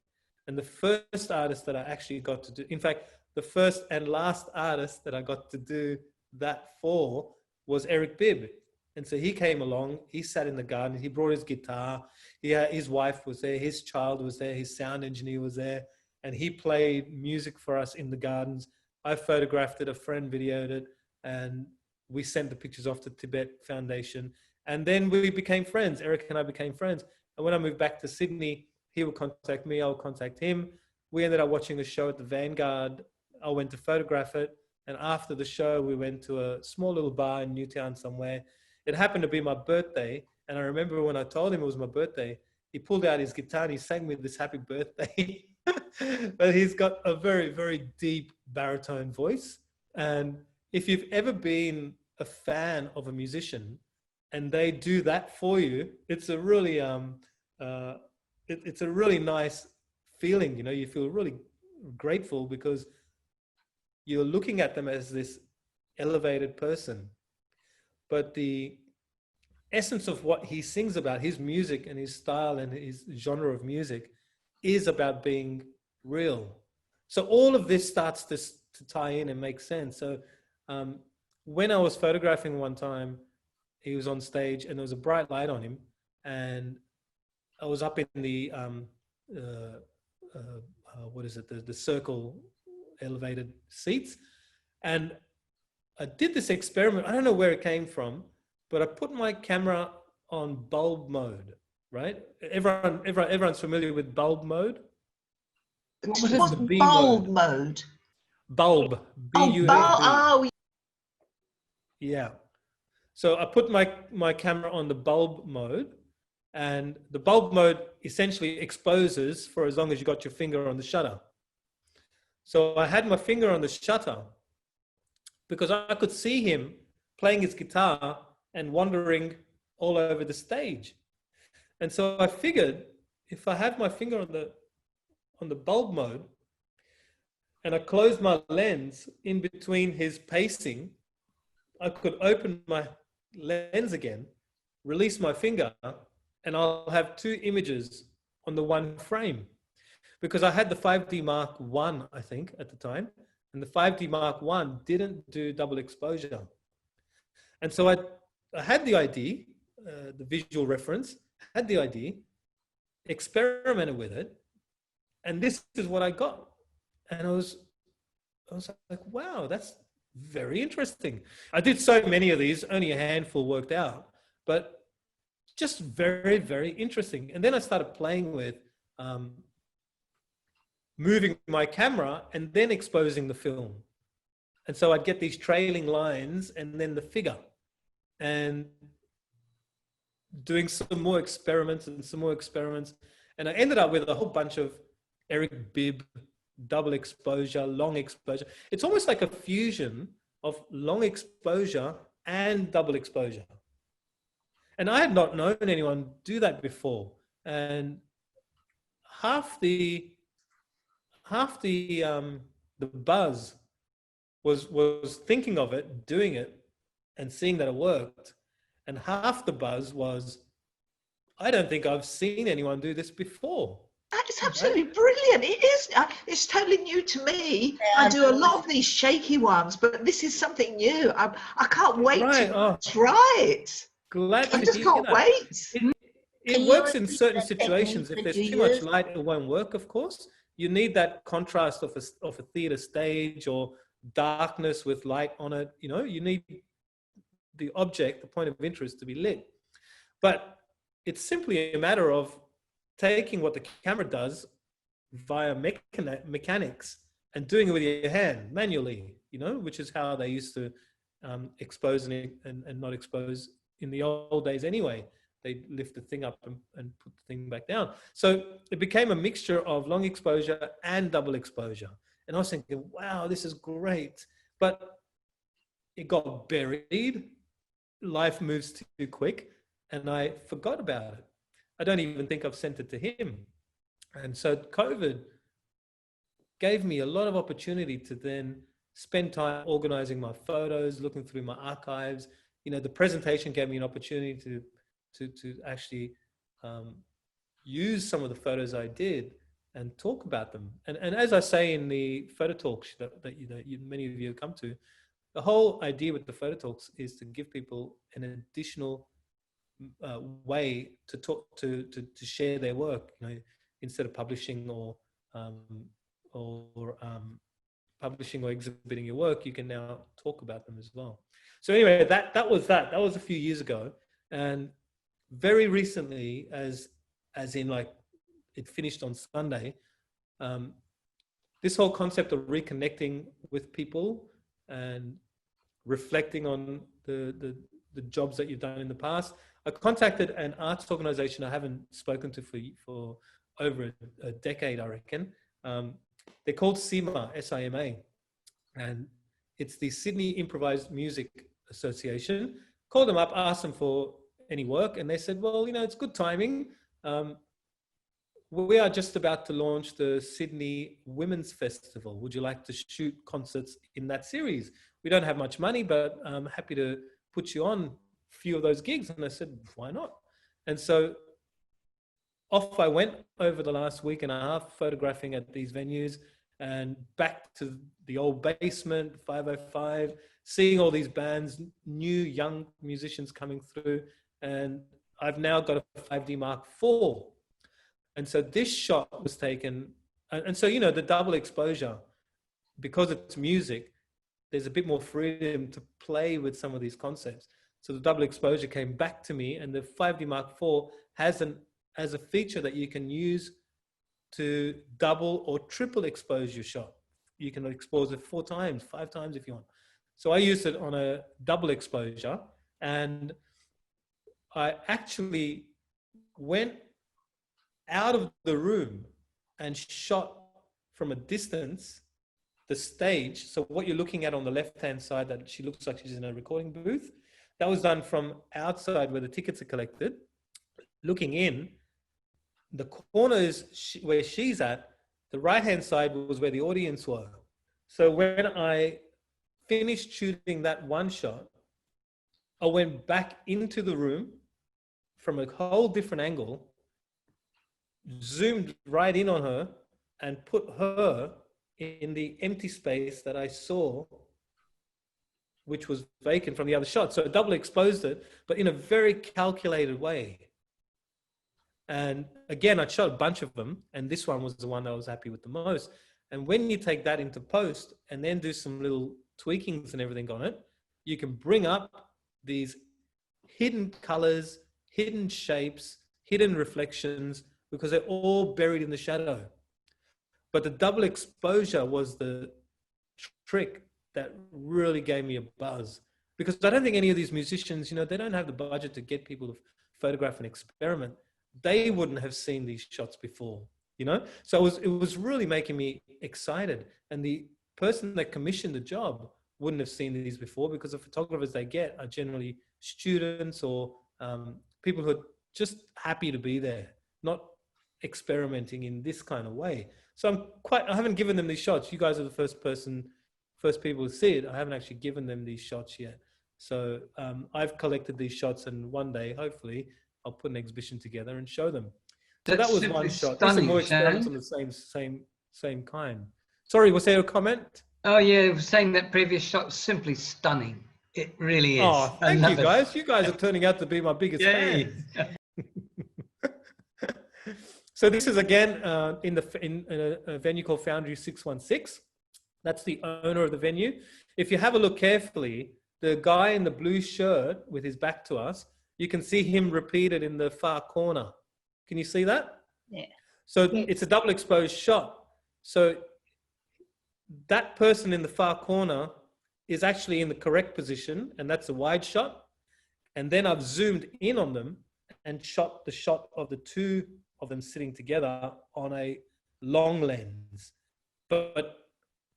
B: And the first artist that I actually got to do, in fact, the first and last artist that I got to do that for was Eric Bibb. And so he came along, he sat in the garden, he brought his guitar, his wife was there, his child was there, his sound engineer was there, and he played music for us in the gardens. I photographed it, a friend videoed it, and we sent the pictures off to Tibet Foundation. And then we became friends. Eric and I became friends. And when I moved back to Sydney, he would contact me, I would contact him. We ended up watching a show at the Vanguard. I went to photograph it. And after the show, we went to a small little bar in Newtown somewhere. It happened to be my birthday. And I remember when I told him it was my birthday, he pulled out his guitar and he sang me this happy birthday. But he's got a very, very deep baritone voice. And if you've ever been a fan of a musician and they do that for you, it's a really, it's a really nice feeling. You know, you feel really grateful because you're looking at them as this elevated person. But the essence of what he sings about, his music and his style and his genre of music, is about being real. So all of this starts to tie in and make sense. So when I was photographing one time, he was on stage and there was a bright light on him, and I was up in the what is it, the circle elevated seats, and I did this experiment. I don't know where it came from, but I put my camera on bulb mode. Right? Everyone's familiar with bulb mode.
D: What's bulb mode?
B: Bulb. B-U-L-B.
D: Oh,
B: yeah. So I put my camera on the bulb mode, and the bulb mode essentially exposes for as long as you got your finger on the shutter. So I had my finger on the shutter because I could see him playing his guitar and wandering all over the stage. And so I figured if I have my finger on the bulb mode and I close my lens in between his pacing, I could open my lens again, release my finger, and I'll have two images on the one frame. Because I had the 5D Mark I, I think, at the time, and the 5D Mark I didn't do double exposure. And so I had the idea, the visual reference, had the idea, experimented with it, and this is what I got. And I was like, wow, that's very interesting. I did so many of these, only a handful worked out, but just very, very interesting. And then I started playing with moving my camera and then exposing the film. And so I'd get these trailing lines and then the figure, and doing some more experiments and some more experiments. And I ended up with a whole bunch of Eric Bibb, double exposure, long exposure. It's almost like a fusion of long exposure and double exposure. And I had not known anyone do that before. And half the buzz was thinking of it, doing it, and seeing that it worked. And half the buzz was, I don't think I've seen anyone do this before.
D: It's absolutely brilliant. It is. It's totally new to me. I do a lot of these shaky ones, but this is something new. I can't wait to try it.
B: Glad
D: I just can't wait.
B: It works in certain situations. If there's too much light, it won't work, of course. You need that contrast of a theatre stage or darkness with light on it. You know, you need the object, the point of interest, to be lit. But it's simply a matter of taking what the camera does via mechanics and doing it with your hand manually, you know, which is how they used to expose and not expose in the old days anyway. They lift the thing up and put the thing back down. So it became a mixture of long exposure and double exposure. And I was thinking, wow, this is great. But it got buried. Life moves too quick. And I forgot about it. I don't even think I've sent it to him. And so COVID gave me a lot of opportunity to then spend time organizing my photos, looking through my archives. You know, the presentation gave me an opportunity to actually use some of the photos I did and talk about them. And as I say in the photo talks that many of you have come to, the whole idea with the photo talks is to give people an additional way to talk to share their work. You know, instead of publishing or publishing or exhibiting your work, you can now talk about them as well. So anyway, that was a few years ago, and very recently, as in like it finished on Sunday, this whole concept of reconnecting with people and reflecting on the jobs that you've done in the past. I contacted an arts organization I haven't spoken to for over a decade, I reckon. They're called SIMA, S-I-M-A, and it's the Sydney Improvised Music Association. Called them up, asked them for any work, and they said, well, you know, it's good timing. We are just about to launch the Sydney Women's Festival. Would you like to shoot concerts in that series? We don't have much money, but I'm happy to put you on a few of those gigs. And I said, why not? And so off I went over the last week and a half, photographing at these venues and back to the old basement, 505, seeing all these bands, new young musicians coming through. And I've now got a 5D Mark IV. And so this shot was taken. And so, you know, the double exposure, because it's music, there's a bit more freedom to play with some of these concepts. So the double exposure came back to me, and the 5D Mark IV has a feature that you can use to double or triple expose your shot. You can expose it 4 times, 5 times if you want. So I used it on a double exposure, and I actually went out of the room and shot from a distance the stage. So what you're looking at on the left-hand side, that she looks like she's in a recording booth, that was done from outside where the tickets are collected. Looking in, the corners where she's at, the right-hand side was where the audience were. So when I finished shooting that one shot, I went back into the room from a whole different angle, zoomed right in on her and put her in the empty space that I saw, which was vacant from the other shot. So I double exposed it, but in a very calculated way. And again, I shot a bunch of them, and this one was the one I was happy with the most. And when you take that into post and then do some little tweakings and everything on it, you can bring up these hidden colors, hidden shapes, hidden reflections, because they're all buried in the shadow. But the double exposure was the trick that really gave me a buzz, because I don't think any of these musicians, you know, they don't have the budget to get people to photograph and experiment. They wouldn't have seen these shots before, you know? So it was really making me excited. And the person that commissioned the job wouldn't have seen these before, because the photographers they get are generally students or people who are just happy to be there, not experimenting in this kind of way. So I haven't given them these shots. You guys are the first people to see it. I haven't actually given them these shots yet. So I've collected these shots, and one day, hopefully, I'll put an exhibition together and show them. So that was one shot. There's some more experiments on the same kind. Sorry, was there a comment?
E: Oh yeah, I was saying that previous shot's simply stunning. It really is.
B: Oh, thank you guys. You guys are turning out to be my biggest fans. So this is again in a venue called Foundry 616. That's the owner of the venue. If you have a look carefully, the guy in the blue shirt with his back to us, you can see him repeated in the far corner. Can you see that?
D: Yeah.
B: So it's a double exposed shot. So that person in the far corner is actually in the correct position, and that's a wide shot. And then I've zoomed in on them and shot the shot of the two of them sitting together on a long lens. But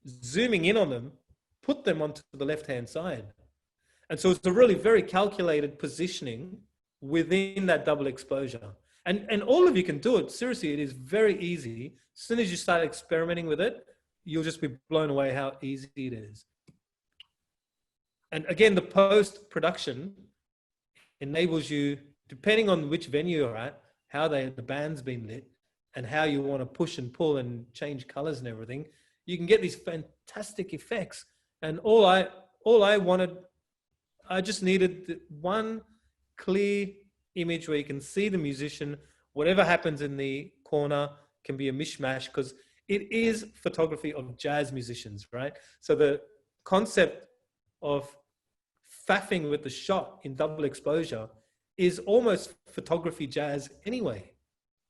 B: zooming in on them, put them onto the left-hand side. And so it's a really very calculated positioning within that double exposure. And all of you can do it. Seriously, it is very easy. As soon as you start experimenting with it, you'll just be blown away how easy it is. And again, the post-production enables you, depending on which venue you're at, how the band's been lit, and how you want to push and pull and change colors and everything, you can get these fantastic effects. And all I wanted, I just needed one clear image where you can see the musician. Whatever happens in the corner can be a mishmash, because it is photography of jazz musicians, right? So the concept of faffing with the shot in double exposure is almost photography jazz anyway,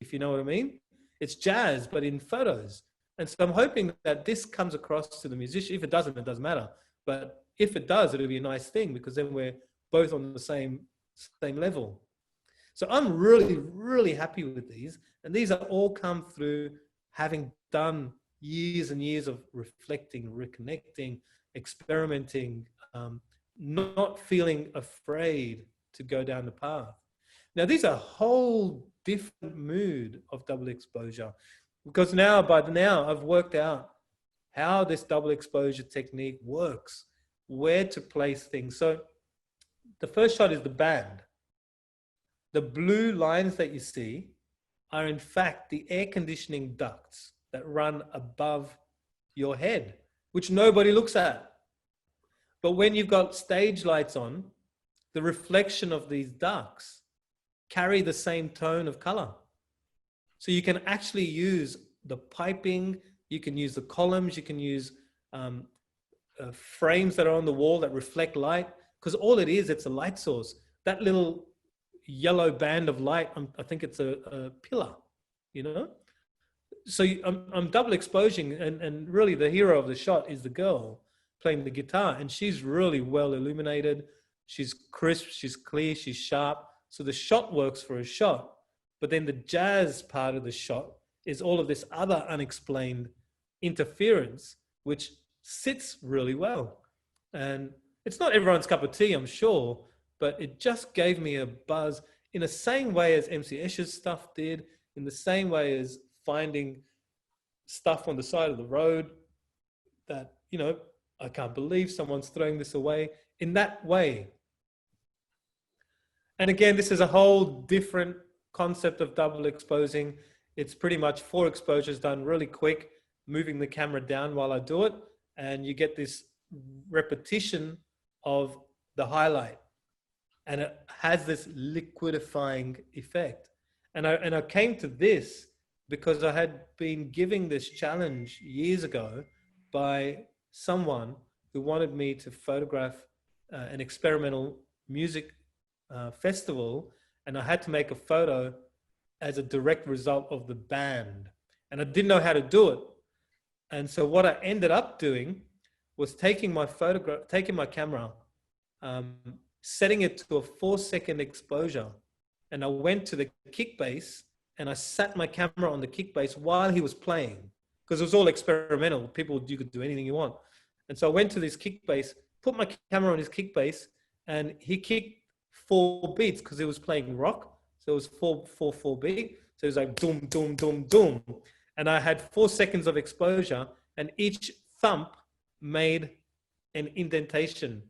B: if you know what I mean. It's jazz, but in photos. And so I'm hoping that this comes across to the musician. If it doesn't, it doesn't matter. But if it does, it'll be a nice thing, because then we're both on the same level. So I'm really, really happy with these. And these are all come through having done years and years of reflecting, reconnecting, experimenting, not feeling afraid to go down the path. Now, these are a whole different mood of double exposure, because by now I've worked out how this double exposure technique works, where to place things. So the first shot is the band. The blue lines that you see are in fact the air conditioning ducts that run above your head, which nobody looks at. But when you've got stage lights on, the reflection of these ducts carry the same tone of color. So you can actually use the piping, you can use the columns, you can use frames that are on the wall that reflect light, because all it is, it's a light source. That little yellow band of light, I think it's a pillar, you know? So I'm double exposing, and really the hero of the shot is the girl playing the guitar, and she's really well illuminated. She's crisp, she's clear, she's sharp. So the shot works for a shot, but then the jazz part of the shot is all of this other unexplained interference, which sits really well. And it's not everyone's cup of tea, I'm sure, but it just gave me a buzz in the same way as MC Escher's stuff did, in the same way as finding stuff on the side of the road that, you know, I can't believe someone's throwing this away, in that way. And again, this is a whole different concept of double exposing. It's pretty much 4 exposures done really quick, moving the camera down while I do it, and you get this repetition of the highlight, and it has this liquidifying effect. And I came to this because I had been giving this challenge years ago by someone who wanted me to photograph an experimental music festival, and I had to make a photo as a direct result of the band, and I didn't know how to do it. And so what I ended up doing was taking my camera, setting it to a 4-second exposure, and I went to the kick bass and I sat my camera on the kick bass while he was playing, because it was all experimental. You could do anything you want. And so I went to this kick bass, put my camera on his kick bass, and he kicked 4 beats because he was playing rock. So it was 4/4 beat. So it was like doom, doom, doom, doom. And I had 4 seconds of exposure, and each thump made an indentation.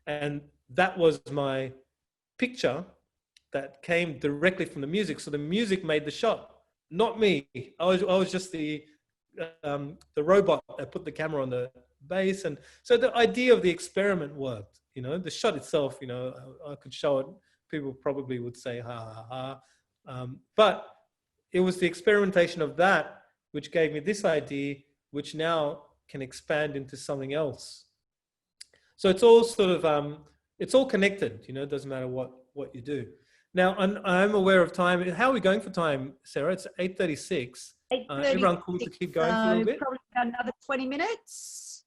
B: And that was my picture that came directly from the music. So the music made the shot, not me. I was just the robot that put the camera on the bass. And so the idea of the experiment worked. You know, the shot itself, you know, I could show it. People probably would say, ha, ha, ha. But it was the experimentation of that which gave me this idea, which now can expand into something else. So it's all sort of, it's all connected, you know, it doesn't matter what you do. Now, I'm aware of time. How are we going for time, Sarah? It's 8:36. Everyone cool to keep going for a little bit?
A: Probably another 20 minutes.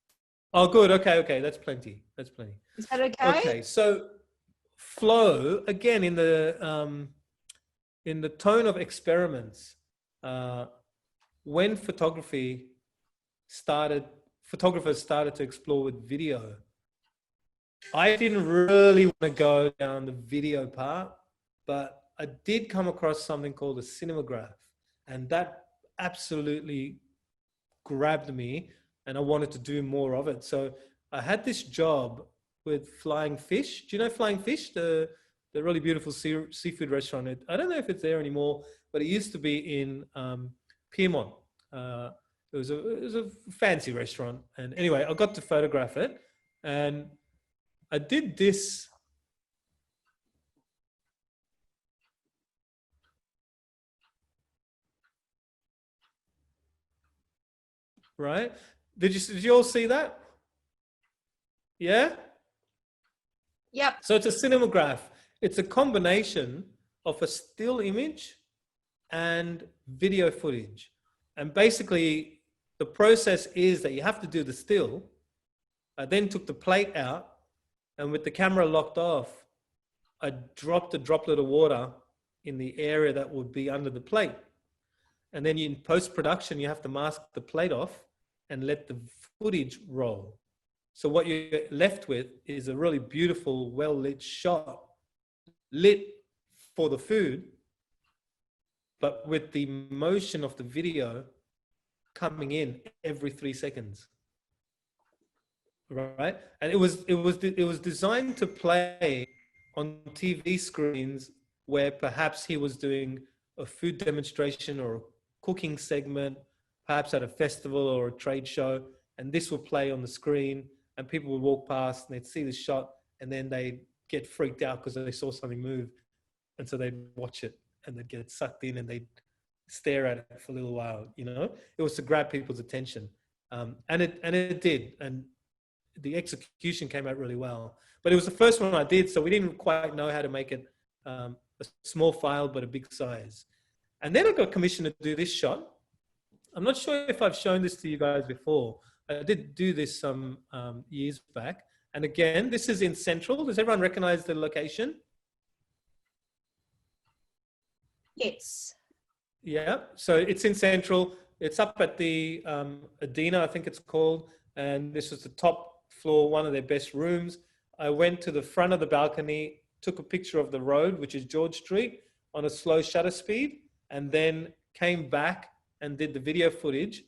B: Oh, good. Okay. That's plenty. That's plenty.
A: Is that okay?
B: Okay. So flow, again, in the tone of experiments, when photographers started to explore with video, I didn't really want to go down the video part, but I did come across something called a cinematograph, and that absolutely grabbed me, and I wanted to do more of it. So I had this job with Flying Fish. Do you know Flying Fish, the really beautiful seafood restaurant? I don't know if it's there anymore, but it used to be in Piedmont. It was a fancy restaurant, and anyway, I got to photograph it, and I did this. Right? Did you all see that? Yeah?
A: Yep.
B: So it's a cinematograph. It's a combination of a still image and video footage. And basically, the process is that you have to do the still. I then took the plate out, and with the camera locked off, I dropped a droplet of water in the area that would be under the plate. And then in post-production, you have to mask the plate off and let the footage roll. So what you're left with is a really beautiful, well-lit shot, lit for the food, but with the motion of the video coming in every 3 seconds. Right? And it was designed to play on TV screens where perhaps he was doing a food demonstration or a cooking segment, perhaps at a festival or a trade show, and this would play on the screen, and people would walk past and they'd see the shot, and then they'd get freaked out because they saw something move, and so they'd watch it and they'd get sucked in and they'd stare at it for a little while. You know, it was to grab people's attention, and it did, and the execution came out really well. But it was the first one I did, so we didn't quite know how to make it a small file but a big size. And then I got commissioned to do this shot. I'm not sure if I've shown this to you guys before. I did do this some years back. And again, this is in Central. Does everyone recognize the location?
A: Yes.
B: Yeah, so it's in Central. It's up at the Adina, I think it's called. And this was the top floor, one of their best rooms. I went to the front of the balcony, took a picture of the road, which is George Street, on a slow shutter speed, and then came back and did the video footage.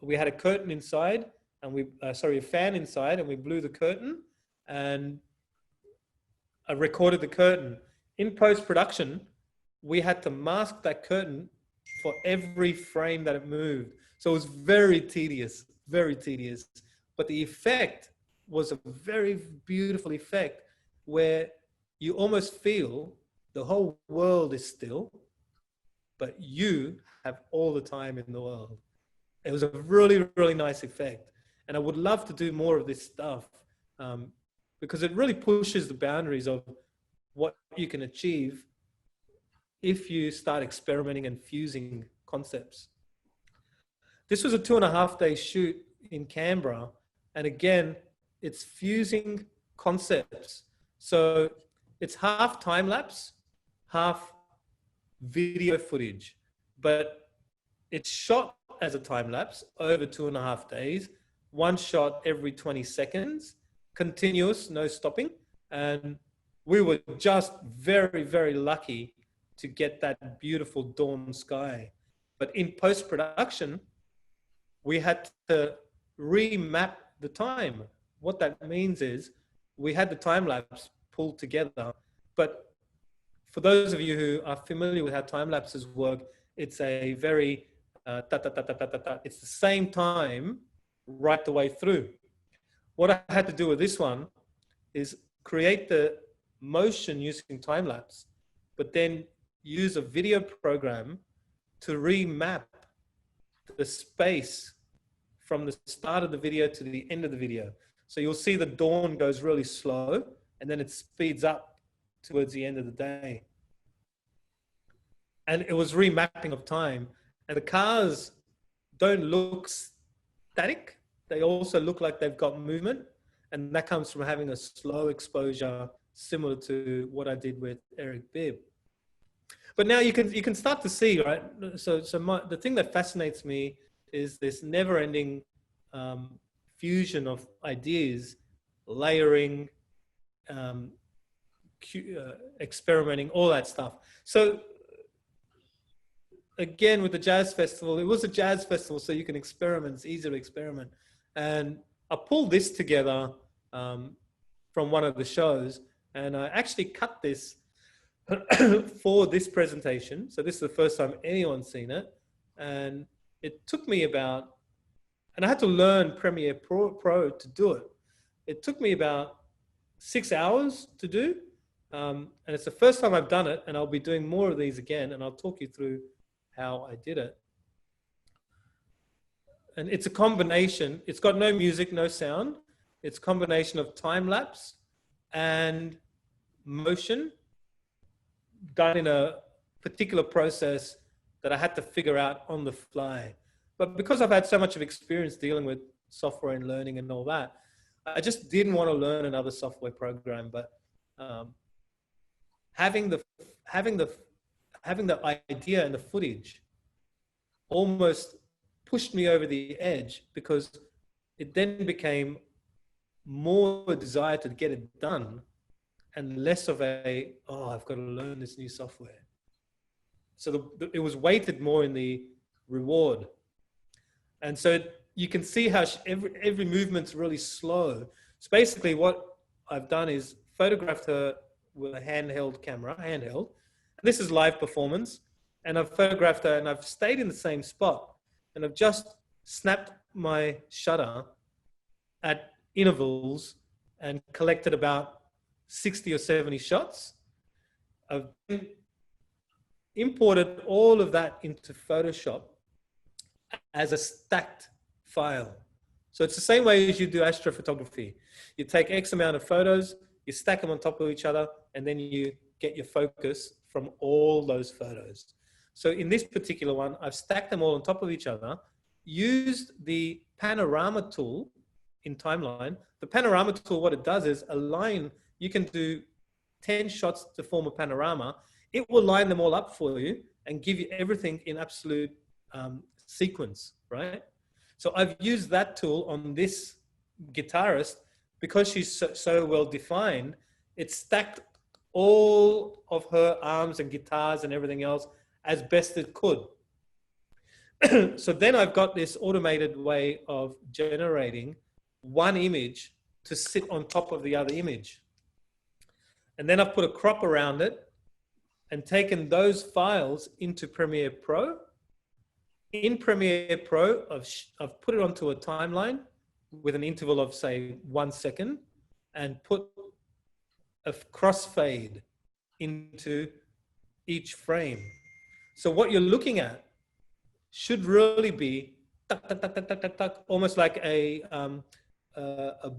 B: We had a curtain inside, and a fan inside, and we blew the curtain, and I recorded the curtain. In post-production, we had to mask that curtain for every frame that it moved. So it was very tedious, but the effect was a very beautiful effect where you almost feel the whole world is still, but you have all the time in the world. It was a really, really nice effect. And I would love to do more of this stuff because it really pushes the boundaries of what you can achieve if you start experimenting and fusing concepts. This was a 2.5-day shoot in Canberra. And again, it's fusing concepts. So it's half time lapse, half video footage, but it's shot as a time lapse over 2.5 days, one shot every 20 seconds, continuous, no stopping. And we were just very, very lucky to get that beautiful dawn sky. But in post-production, we had to remap the time. What that means is we had the time lapse pulled together, but for those of you who are familiar with how time lapses work, it's a very it's the same time right the way through. What I had to do with this one is create the motion using time lapse, but then use a video program to remap the space from the start of the video to the end of the video. So you'll see the dawn goes really slow and then it speeds up towards the end of the day. And it was remapping of time. And the cars don't look static. They also look like they've got movement. And that comes from having a slow exposure similar to what I did with Eric Bibb. But now you can start to see, right? So the thing that fascinates me is this never-ending fusion of ideas, layering, experimenting, all that stuff. So again, with the jazz festival, it was a jazz festival, so you can experiment. It's easy to experiment. And I pulled this together from one of the shows, and I actually cut this for this presentation. So this is the first time anyone's seen it. And it took me about, and I had to learn Premiere Pro to do it. It took me about 6 hours to do. And it's the first time I've done it, and I'll be doing more of these again, and I'll talk you through how I did it. And it's a combination. It's got no music, no sound. It's a combination of time lapse and motion done in a particular process that I had to figure out on the fly. But because I've had so much of experience dealing with software and learning and all that, I just didn't want to learn another software program. But having the idea and the footage almost pushed me over the edge, because it then became more a desire to get it done and less of a, oh, I've got to learn this new software. So it was weighted more in the reward. And so you can see how every movement's really slow. So basically what I've done is photographed her with a handheld camera, handheld. This is live performance. And I've photographed her and I've stayed in the same spot. And I've just snapped my shutter at intervals and collected about 60 or 70 shots. I've imported all of that into Photoshop as a stacked file. So it's the same way as you do astrophotography. You take X amount of photos, you stack them on top of each other, and then you get your focus from all those photos. So in this particular one, I've stacked them all on top of each other, used the panorama tool in Timeline. The panorama tool, what it does is align, you can do 10 shots to form a panorama. It will line them all up for you and give you everything in absolute sequence, right? So I've used that tool on this guitarist because she's so well defined. It stacked all of her arms and guitars and everything else as best it could. So then I've got this automated way of generating one image to sit on top of the other image. And then I've put a crop around it and taken those files into Premiere Pro. In Premiere Pro, I've put it onto a timeline with an interval of, say, 1 second, and put a crossfade into each frame. So what you're looking at should really be tuck, tuck, tuck, tuck, tuck, tuck, tuck, almost like a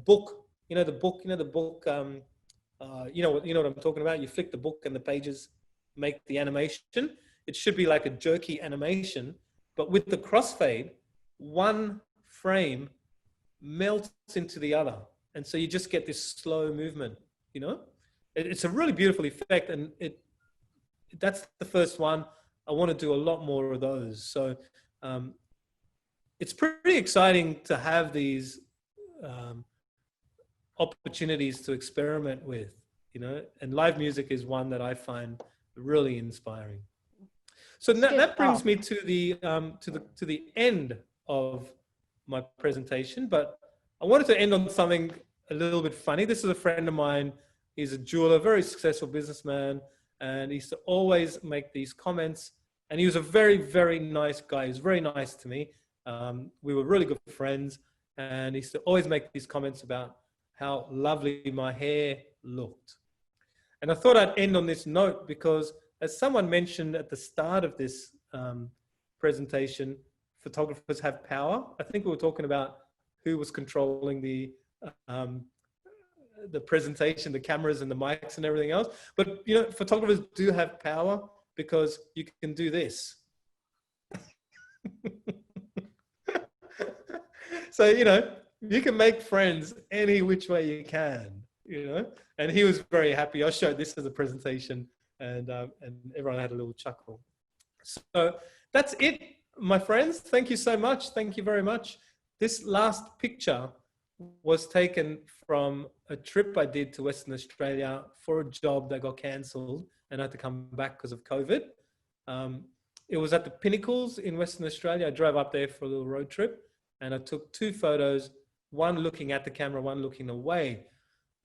B: book. You know the book. You know the book. You know what I'm talking about. You flick the book and the pages make the animation. It should be like a jerky animation, but with the crossfade, one frame melts into the other, and so you just get this slow movement. You know, it's a really beautiful effect, and that's the first one. I want to do a lot more of those. So it's pretty exciting to have these opportunities to experiment with, you know, and live music is one that I find really inspiring. So that brings me to the end of my presentation, but I wanted to end on something a little bit funny. This is a friend of mine. He's a jeweler, very successful businessman, and he used to always make these comments. And he was a very, very nice guy. He was very nice to me. We were really good friends. And he used to always make these comments about how lovely my hair looked. And I thought I'd end on this note because, as someone mentioned at the start of this presentation, photographers have power. I think we were talking about who was controlling the the presentation, the cameras and the mics and everything else. But, you know, photographers do have power because you can do this. So, you know, you can make friends any which way you can, you know, and he was very happy. I showed this as a presentation and everyone had a little chuckle. So that's it, my friends. Thank you so much. Thank you very much. This last picture was taken from a trip I did to Western Australia for a job that got cancelled and I had to come back because of COVID. It was at the Pinnacles in Western Australia. I drove up there for a little road trip and I took 2 photos, one looking at the camera, one looking away.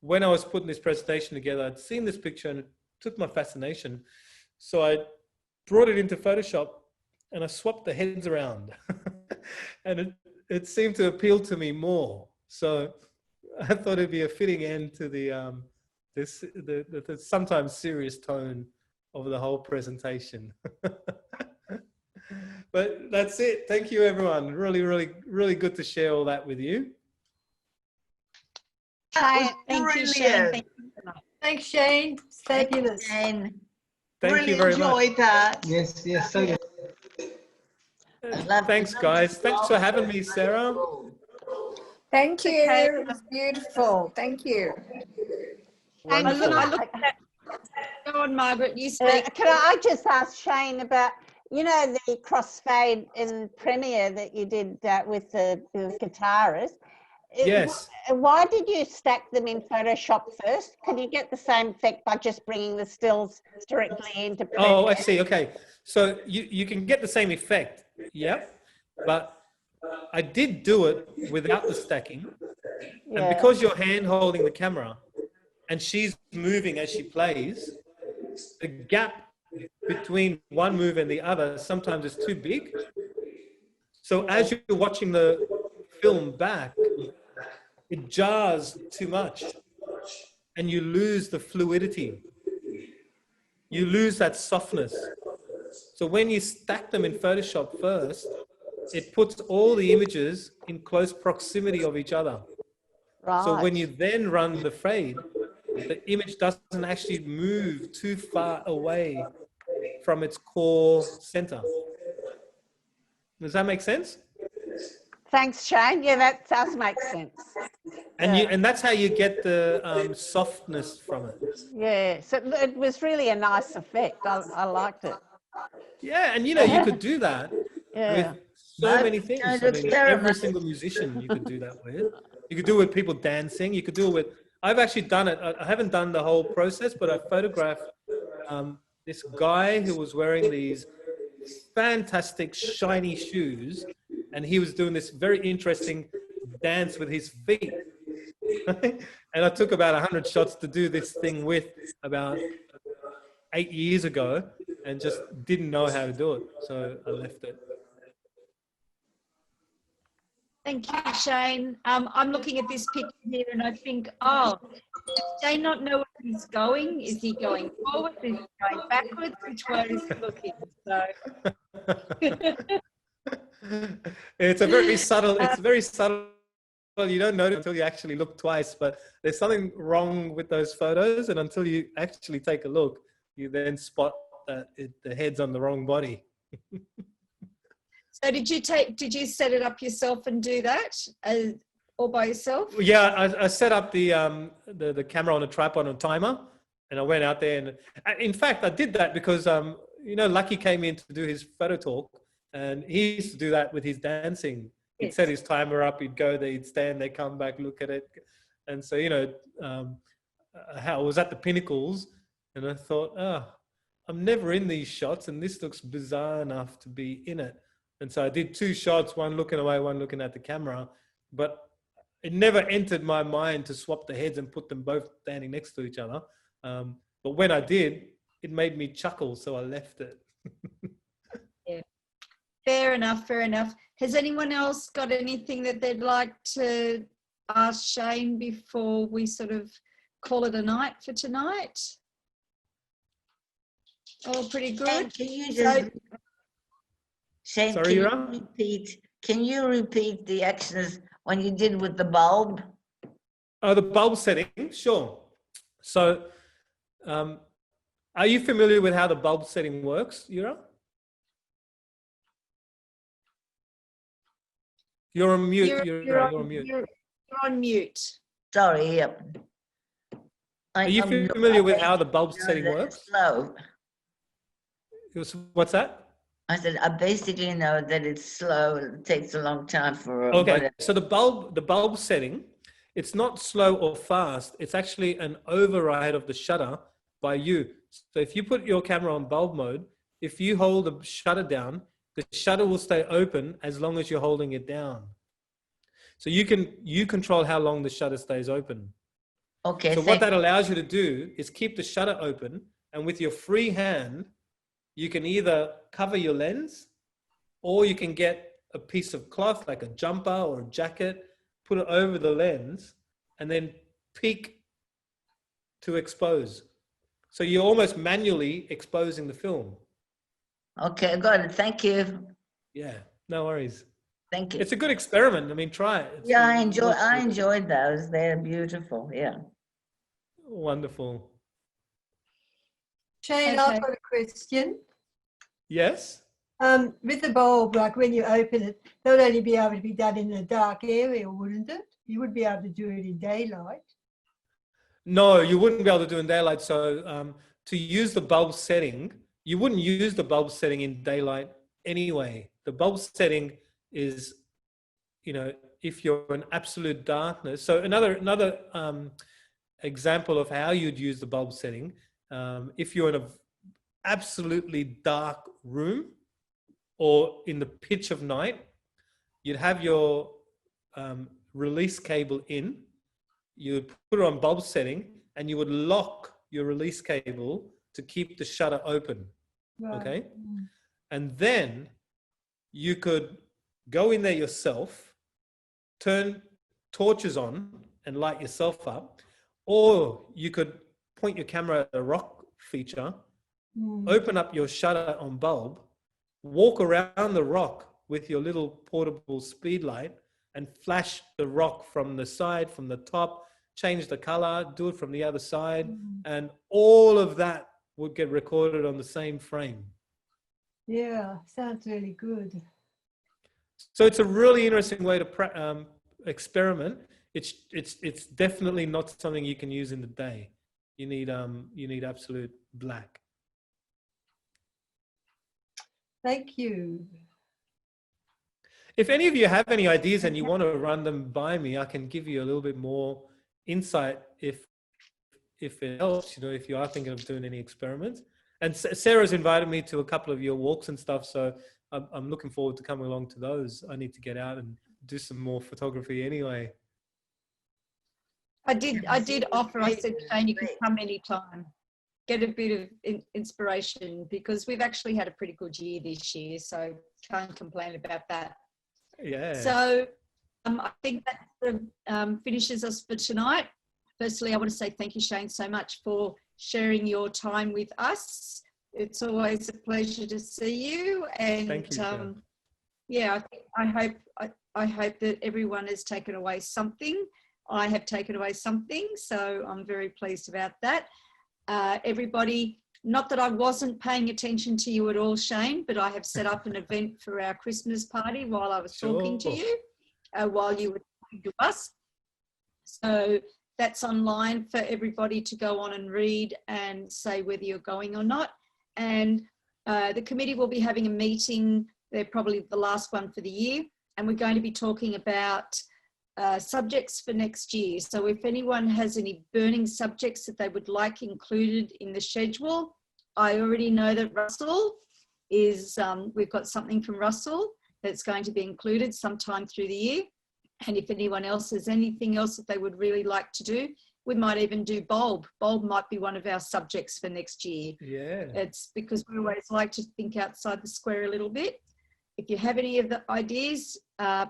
B: When I was putting this presentation together, I'd seen this picture and it took my fascination. So I brought it into Photoshop and I swapped the heads around and it seemed to appeal to me more. So I thought it'd be a fitting end to the sometimes serious tone of the whole presentation. But that's it. Thank you, everyone. Really, really, really good to share all that with you.
D: Thank you, Shane.
F: Thanks, Shane. Fabulous.
B: Thank
D: really
B: you very much.
D: Enjoyed that.
E: Yes, yes, so good.
B: Thanks, guys. Thanks for having me, Sarah.
F: Thank you.
A: Okay.
F: It was beautiful. Thank you.
A: And
B: Wonderful.
A: I look at, go on, Margaret, you speak.
G: Can I just ask Shane about, you know, the crossfade in Premiere that you did with the guitarist?
B: Yes.
G: Why did you stack them in Photoshop first? Can you get the same effect by just bringing the stills directly into Premiere?
B: Oh, I see. Okay. So you can get the same effect. Yep. But I did do it without the stacking.
G: Yeah.
B: And because you're hand holding the camera and she's moving as she plays, the gap between one move and the other sometimes is too big. So as you're watching the film back, it jars too much and you lose the fluidity. You lose that softness. So when you stack them in Photoshop first, it puts all the images in close proximity of each other.
G: Right.
B: So when you then run the fade, the image doesn't actually move too far away from its core center. Does that make sense?
G: Thanks, Shane. Yeah, that does make sense.
B: And
G: Yeah.
B: and that's how you get the softness from it.
G: Yeah, so it was really a nice effect. I liked it.
B: Yeah, and you know, you could do that
G: Yeah.
B: with so many things. I mean, every single musician you could do that with. You could do it with people dancing. You could do it with, I've actually done it. I haven't done the whole process, but I photographed this guy who was wearing these fantastic shiny shoes and he was doing this very interesting dance with his feet. And I took about 100 shots to do this thing with about 8 years ago and just didn't know how to do it. So I left it.
A: Thank you, Shane. I'm looking at this picture here and I think, oh, does Shane not know where he's going? Is he going forward? Is he going backwards? Which way is he looking? So.
B: It's very subtle. You don't notice until you actually look twice, but there's something wrong with those photos. And until you actually take a look, you then spot that the head's on the wrong body.
A: So did you set it up yourself and do that all by yourself?
B: Yeah, I set up the camera on a tripod on a timer and I went out there and in fact, I did that because, you know, Lucky came in to do his photo talk and he used to do that with his dancing. He'd set his timer up, he'd go there, he'd stand there, come back, look at it. And so, you know, I was at the Pinnacles and I thought, oh, I'm never in these shots and this looks bizarre enough to be in it. And so I did 2 shots, one looking away, one looking at the camera, but it never entered my mind to swap the heads and put them both standing next to each other. But when I did, it made me chuckle, so I left it.
A: Yeah. Fair enough, fair enough. Has anyone else got anything that they'd like to ask Shane before we sort of call it a night for tonight? All pretty good.
H: Can you just, Shane,
B: Sorry,
H: can you repeat the actions when you did with the bulb?
B: Oh, the bulb setting, sure. So, are you familiar with how the bulb setting works, Yura? You're on mute. You're on mute.
A: You're on mute.
H: Sorry, yep.
B: Are you familiar with how the bulb setting works?
H: Slow.
B: What's that?
H: I said, I basically know that it's slow. It takes a long time for.
B: Okay,
H: whatever.
B: so the bulb setting, it's not slow or fast. It's actually an override of the shutter by you. So if you put your camera on bulb mode, if you hold the shutter down, the shutter will stay open as long as you're holding it down. So you control how long the shutter stays open.
H: Okay.
B: So what that allows you to do is keep the shutter open, and with your free hand, you can either cover your lens, or you can get a piece of cloth like a jumper or a jacket, put it over the lens, and then peek to expose. So you're almost manually exposing the film.
H: Okay, good. Thank you.
B: Yeah, no worries.
H: Thank you.
B: It's a good experiment. I mean, try it.
H: Yeah, I enjoyed those. They're beautiful. Yeah.
B: Wonderful.
F: Shane,
A: Okay.
F: I've got a question.
B: Yes?
F: With the bulb, like when you open it, that would only be able to be done in a dark area, wouldn't it? You would be able to do it in daylight.
B: No, you wouldn't be able to do in daylight. So to use the bulb setting, you wouldn't use the bulb setting in daylight anyway. The bulb setting is, if you're in absolute darkness. So another example of how you'd use the bulb setting, if you're in an absolutely dark room or in the pitch of night, you'd have your release cable in, you would put it on bulb setting, and you would lock your release cable to keep the shutter open. Right. Okay? And then you could go in there yourself, turn torches on and light yourself up, or you could point your camera at a rock feature, open up your shutter on bulb, walk around the rock with your little portable speed light and flash the rock from the side, from the top, change the color, do it from the other side, and all of that would get recorded on the same frame.
F: Yeah, sounds really good.
B: So it's a really interesting way to experiment. It's definitely not something you can use in the day. You need absolute black.
F: Thank you.
B: If any of you have any ideas and you want to run them by me, I can give you a little bit more insight if it helps, if you are thinking of doing any experiments. And Sarah's invited me to a couple of your walks and stuff, so I'm looking forward to coming along to those. I need to get out and do some more photography anyway.
A: I did offer, I said, Shane, you can come anytime. Get a bit of inspiration, because we've actually had a pretty good year this year, so can't complain about that.
B: Yeah.
A: So I think that finishes us for tonight. Firstly, I want to say thank you, Shane, so much for sharing your time with us. It's always a pleasure to see you. And
B: thank you,
A: yeah, I hope that everyone has taken away something. I have taken away something, so I'm very pleased about that. Everybody, not that I wasn't paying attention to you at all, Shane, but I have set up an event for our Christmas party while I was talking to you, while you were talking to us. So that's online for everybody to go on and read and say whether you're going or not. And the committee will be having a meeting. They're probably the last one for the year. And we're going to be talking about subjects for next year. So if anyone has any burning subjects that they would like included in the schedule, I already know that Russell is, we've got something from Russell that's going to be included sometime through the year. And if anyone else has anything else that they would really like to do, we might even do bulb. Bulb might be one of our subjects for next year.
B: Yeah.
A: It's because we always like to think outside the square a little bit. If you have any of the ideas,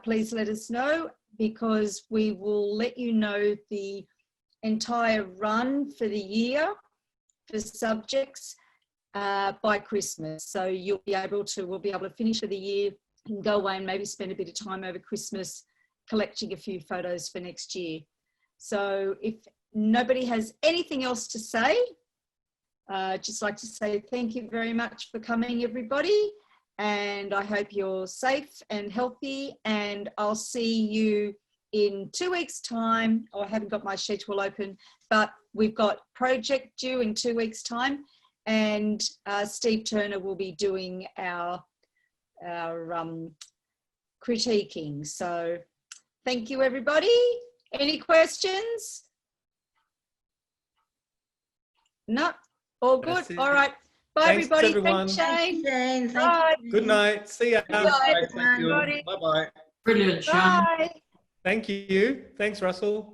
A: please let us know, because we will let you know the entire run for the year for subjects by Christmas. So we'll be able to finish for the year and go away and maybe spend a bit of time over Christmas collecting a few photos for next year. So if nobody has anything else to say, just like to say thank you very much for coming, everybody. And I hope you're safe and healthy, and I'll see you in 2 weeks' time. Oh, I haven't got my schedule open, but we've got project due in 2 weeks' time, and Steve Turner will be doing our critiquing. So thank you, everybody. Any questions? No? All good? All right. Bye,
B: Thanks,
A: everybody.
B: everyone.
A: Thanks, Shane.
H: Thank you,
A: Bye.
B: Good night. See ya.
A: Good night,
I: Thank you.
A: everybody.
I: Bye-bye.
J: Brilliant, Shane.
A: Bye.
B: Thank you. Thanks, Russell.